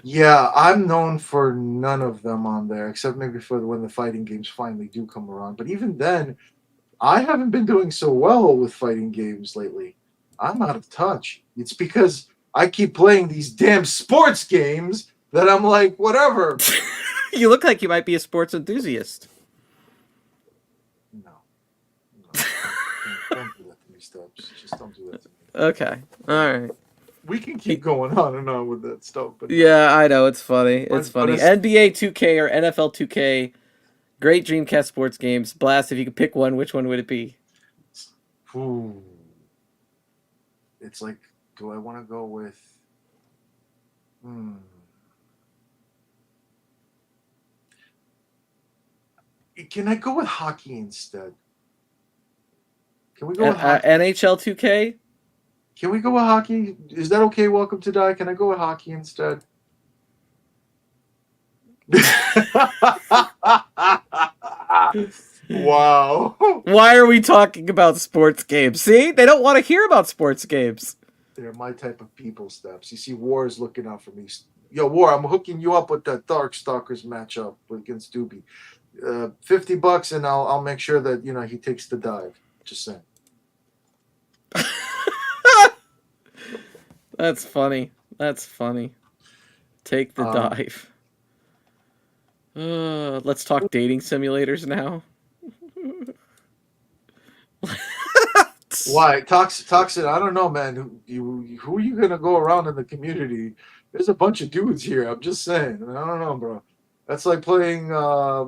S2: Yeah, I'm known for none of them on there, except maybe for when the fighting games finally do come around. But even then, I haven't been doing so well with fighting games lately. I'm out of touch. It's because I keep playing these damn sports games that I'm like, whatever.
S1: You look like you might be a sports enthusiast.
S2: No. Don't do that to me, Steps. Just don't do that to me.
S1: Okay. All right.
S2: We can keep going on and on with that stuff. But
S1: yeah, I know. It's funny. It's funny. NBA 2K or NFL 2K, great Dreamcast sports games. Blazt, if you could pick one, which one would it be?
S2: Ooh. It's like, do I want to go with... Can I go with hockey instead? Can we go with hockey?
S1: NHL 2K?
S2: Can we go with hockey? Is that okay? Welcome to Die. Can I go with hockey instead? Wow.
S1: Why are we talking about sports games? See? They don't want to hear about sports games.
S2: They're my type of people, Steps. You see, War is looking out for me. Yo, War, I'm hooking you up with that Darkstalkers matchup against Doobie. $50 and I'll make sure that, he takes the dive. Just saying.
S1: That's funny. Take the dive. Let's talk dating simulators now.
S2: Why? Toxin, I don't know, man. Who are you going to go around in the community? There's a bunch of dudes here. I'm just saying. I don't know, bro. That's like playing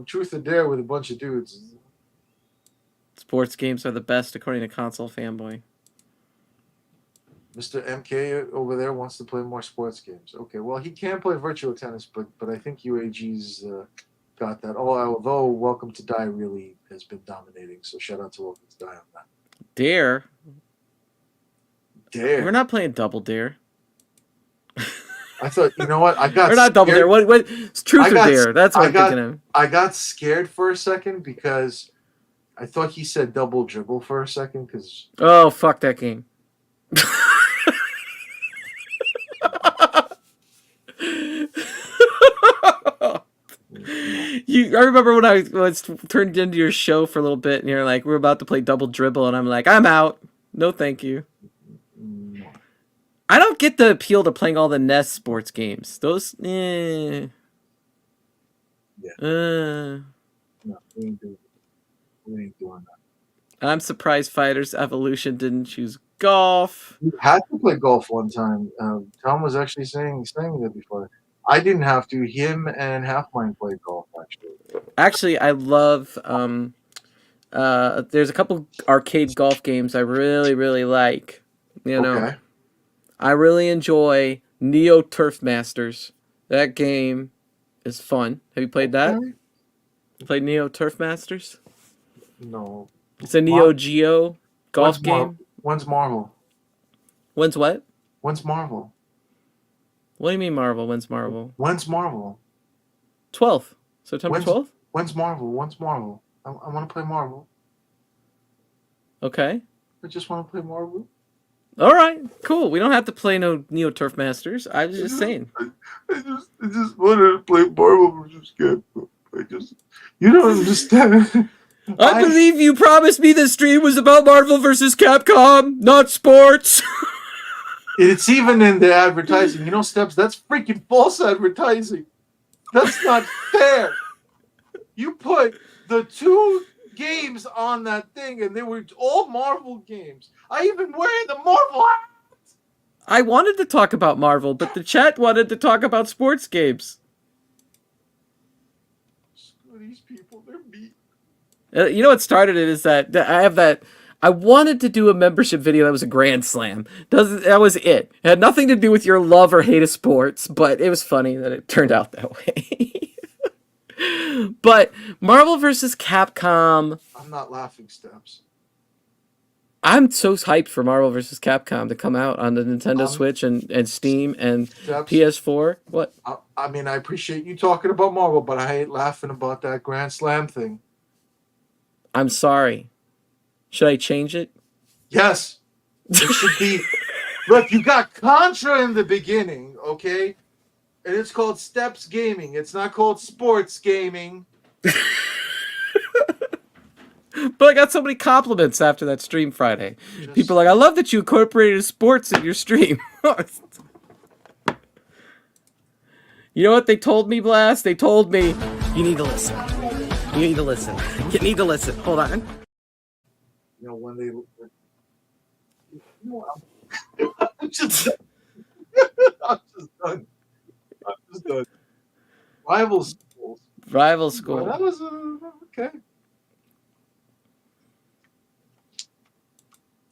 S2: Truth or Dare with a bunch of dudes.
S1: Sports games are the best, according to Console Fanboy.
S2: Mr. MK over there wants to play more sports games. Okay, well, he can play virtual tennis, but I think UAG's got that. Although Welcome to Die really has been dominating, so shout out to Welcome to Die on that.
S1: Dare?
S2: We're
S1: not playing Double Dare.
S2: I thought, you know what? I got
S1: We're not Double Dare. What? It's Truth or Dare. That's what I'm thinking of.
S2: I got scared for a second because I thought he said double dribble for a second because
S1: Oh, fuck that game. I remember when I was turned into your show for a little bit, and you're like, we're about to play double dribble, and I'm like, I'm out. No, thank you. I don't get the appeal to playing all the NES sports games. Those,
S2: yeah. No, we ain't doing that.
S1: I'm surprised Fighters Evolution didn't choose golf.
S2: You had to play golf one time. Tom was actually saying that before. I didn't have to. Him and Halfmine played golf actually.
S1: Actually, I love. There's a couple arcade golf games I really, really like. You know,
S2: Okay.
S1: I really enjoy Neo Turf Masters. That game is fun. Have you played that?
S2: Okay.
S1: You played Neo Turf Masters?
S2: No.
S1: It's a Neo Geo golf game.
S2: When's Marvel?
S1: When's what?
S2: When's Marvel?
S1: What do you mean Marvel? When's Marvel?
S2: When's Marvel?
S1: 12th. September 12th?
S2: When's Marvel? When's Marvel? I want to play Marvel.
S1: Okay.
S2: I just want to play Marvel.
S1: All right. Cool. We don't have to play no Neo Turf Masters. I was just saying.
S2: I just wanted to play Marvel versus Capcom. You don't understand.
S1: I believe you promised me this stream was about Marvel versus Capcom, not sports.
S2: It's even in the advertising. You know, Steps, that's freaking false advertising. That's not fair. You put the 2 games on that thing, and they were all Marvel games. I even wearing the Marvel hat.
S1: I wanted to talk about Marvel, but the chat wanted to talk about sports games.
S2: These people, they're mean.
S1: You know what started it is that I wanted to do a membership video that was a grand slam. That was it. It had nothing to do with your love or hate of sports, but it was funny that it turned out that way. But Marvel vs. Capcom.
S2: I'm not laughing, Steps.
S1: I'm so hyped for Marvel vs. Capcom to come out on the Nintendo Switch and Steam and
S2: Steps,
S1: PS4. What?
S2: I mean, I appreciate you talking about Marvel, but I hate laughing about that Grand Slam thing.
S1: I'm sorry. Should I change it?
S2: Yes. It should be. Look, you got Contra in the beginning, okay? And it's called Steps Gaming. It's not called Sports Gaming.
S1: But I got so many compliments after that stream Friday. People are like, I love that you incorporated sports in your stream. You know what they told me, Blast? They told me, you need to listen. You need to listen. You need to listen. Hold on.
S2: You know, when they... I'm just done. Rival schools.
S1: Rival school.
S2: Well, that was okay.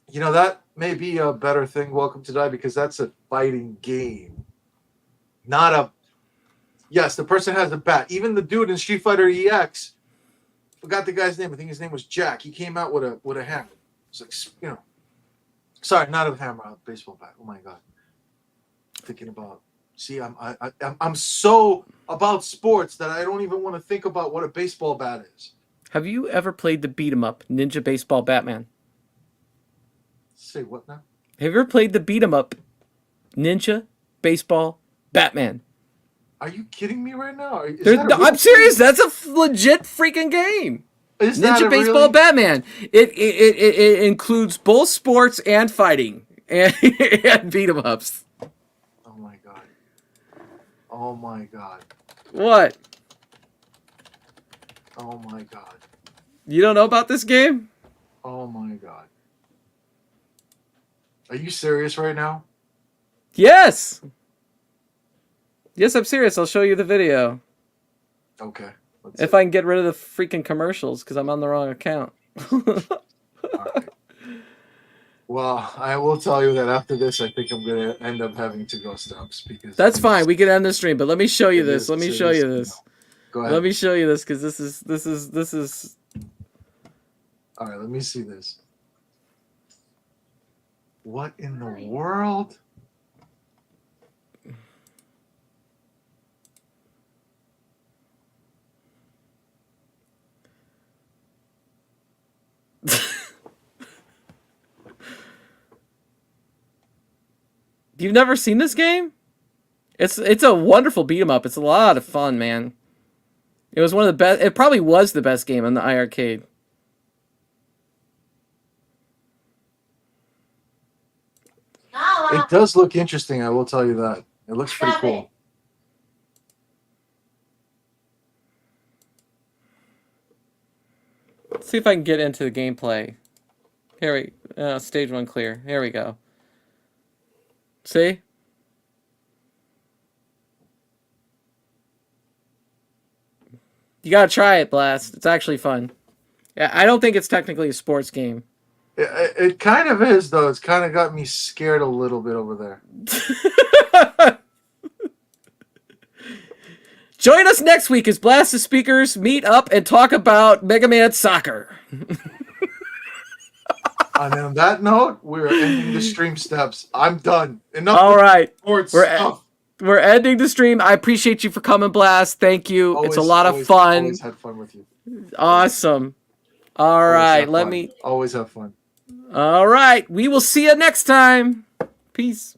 S2: You know, that may be a better thing, Welcome to Die, because that's a fighting game. Not a... Yes, the person has a bat. Even the dude in Street Fighter EX, forgot the guy's name. I think his name was Jack. He came out with a hammer. It's like, you know... Sorry, not a hammer, a baseball bat. Oh my God. Thinking about... See, I'm so about sports that I don't even want to think about what a baseball bat is.
S1: Have you ever played the beat 'em up Ninja Baseball Batman?
S2: Say what now?
S1: Have you ever played the beat 'em up Ninja Baseball Batman?
S2: Are you kidding me right now?
S1: I'm serious. That's a legit freaking game.
S2: Is
S1: Ninja Baseball Batman. It includes both sports and fighting and beat 'em ups.
S2: Oh my God. Oh my God.
S1: What?
S2: Oh my God.
S1: You don't know about this game?
S2: Oh my God. Are you serious right now?
S1: Yes. Yes, I'm serious. I'll show you the video.
S2: Okay.
S1: If I can get rid of the freaking commercials, because I'm on the wrong account.
S2: All right. Well, I will tell you that after this, I think I'm going to end up having to go Steps because
S1: that's fine. We can end the stream, but let me show you this. Let me show you this.
S2: Go ahead.
S1: Let me show you this because this is.
S2: All right. Let me see this. What in the world?
S1: You've never seen this game? It's a wonderful beat 'em up. It's a lot of fun, man. It was one of the best. It probably was the best game on the iArcade.
S2: It does look interesting, I will tell you that. It looks pretty cool.
S1: Let's see if I can get into the gameplay. Here we stage 1 clear. Here we go. See? You gotta try it, Blast. It's actually fun. Yeah, I don't think it's technically a sports game.
S2: It kind of is, though. It's kind of got me scared a little bit over there.
S1: Join us next week as Blazt The Speakerz meet up and talk about Mega Man Soccer.
S2: And on that note, we're ending the stream, Steps. I'm done. Enough.
S1: All right.
S2: We're
S1: ending the stream. I appreciate you for coming, Blast. Thank you. It's a lot of fun.
S2: Always had fun with you.
S1: Awesome. All right. Let me.
S2: Always have fun.
S1: All right. We will see you next time. Peace.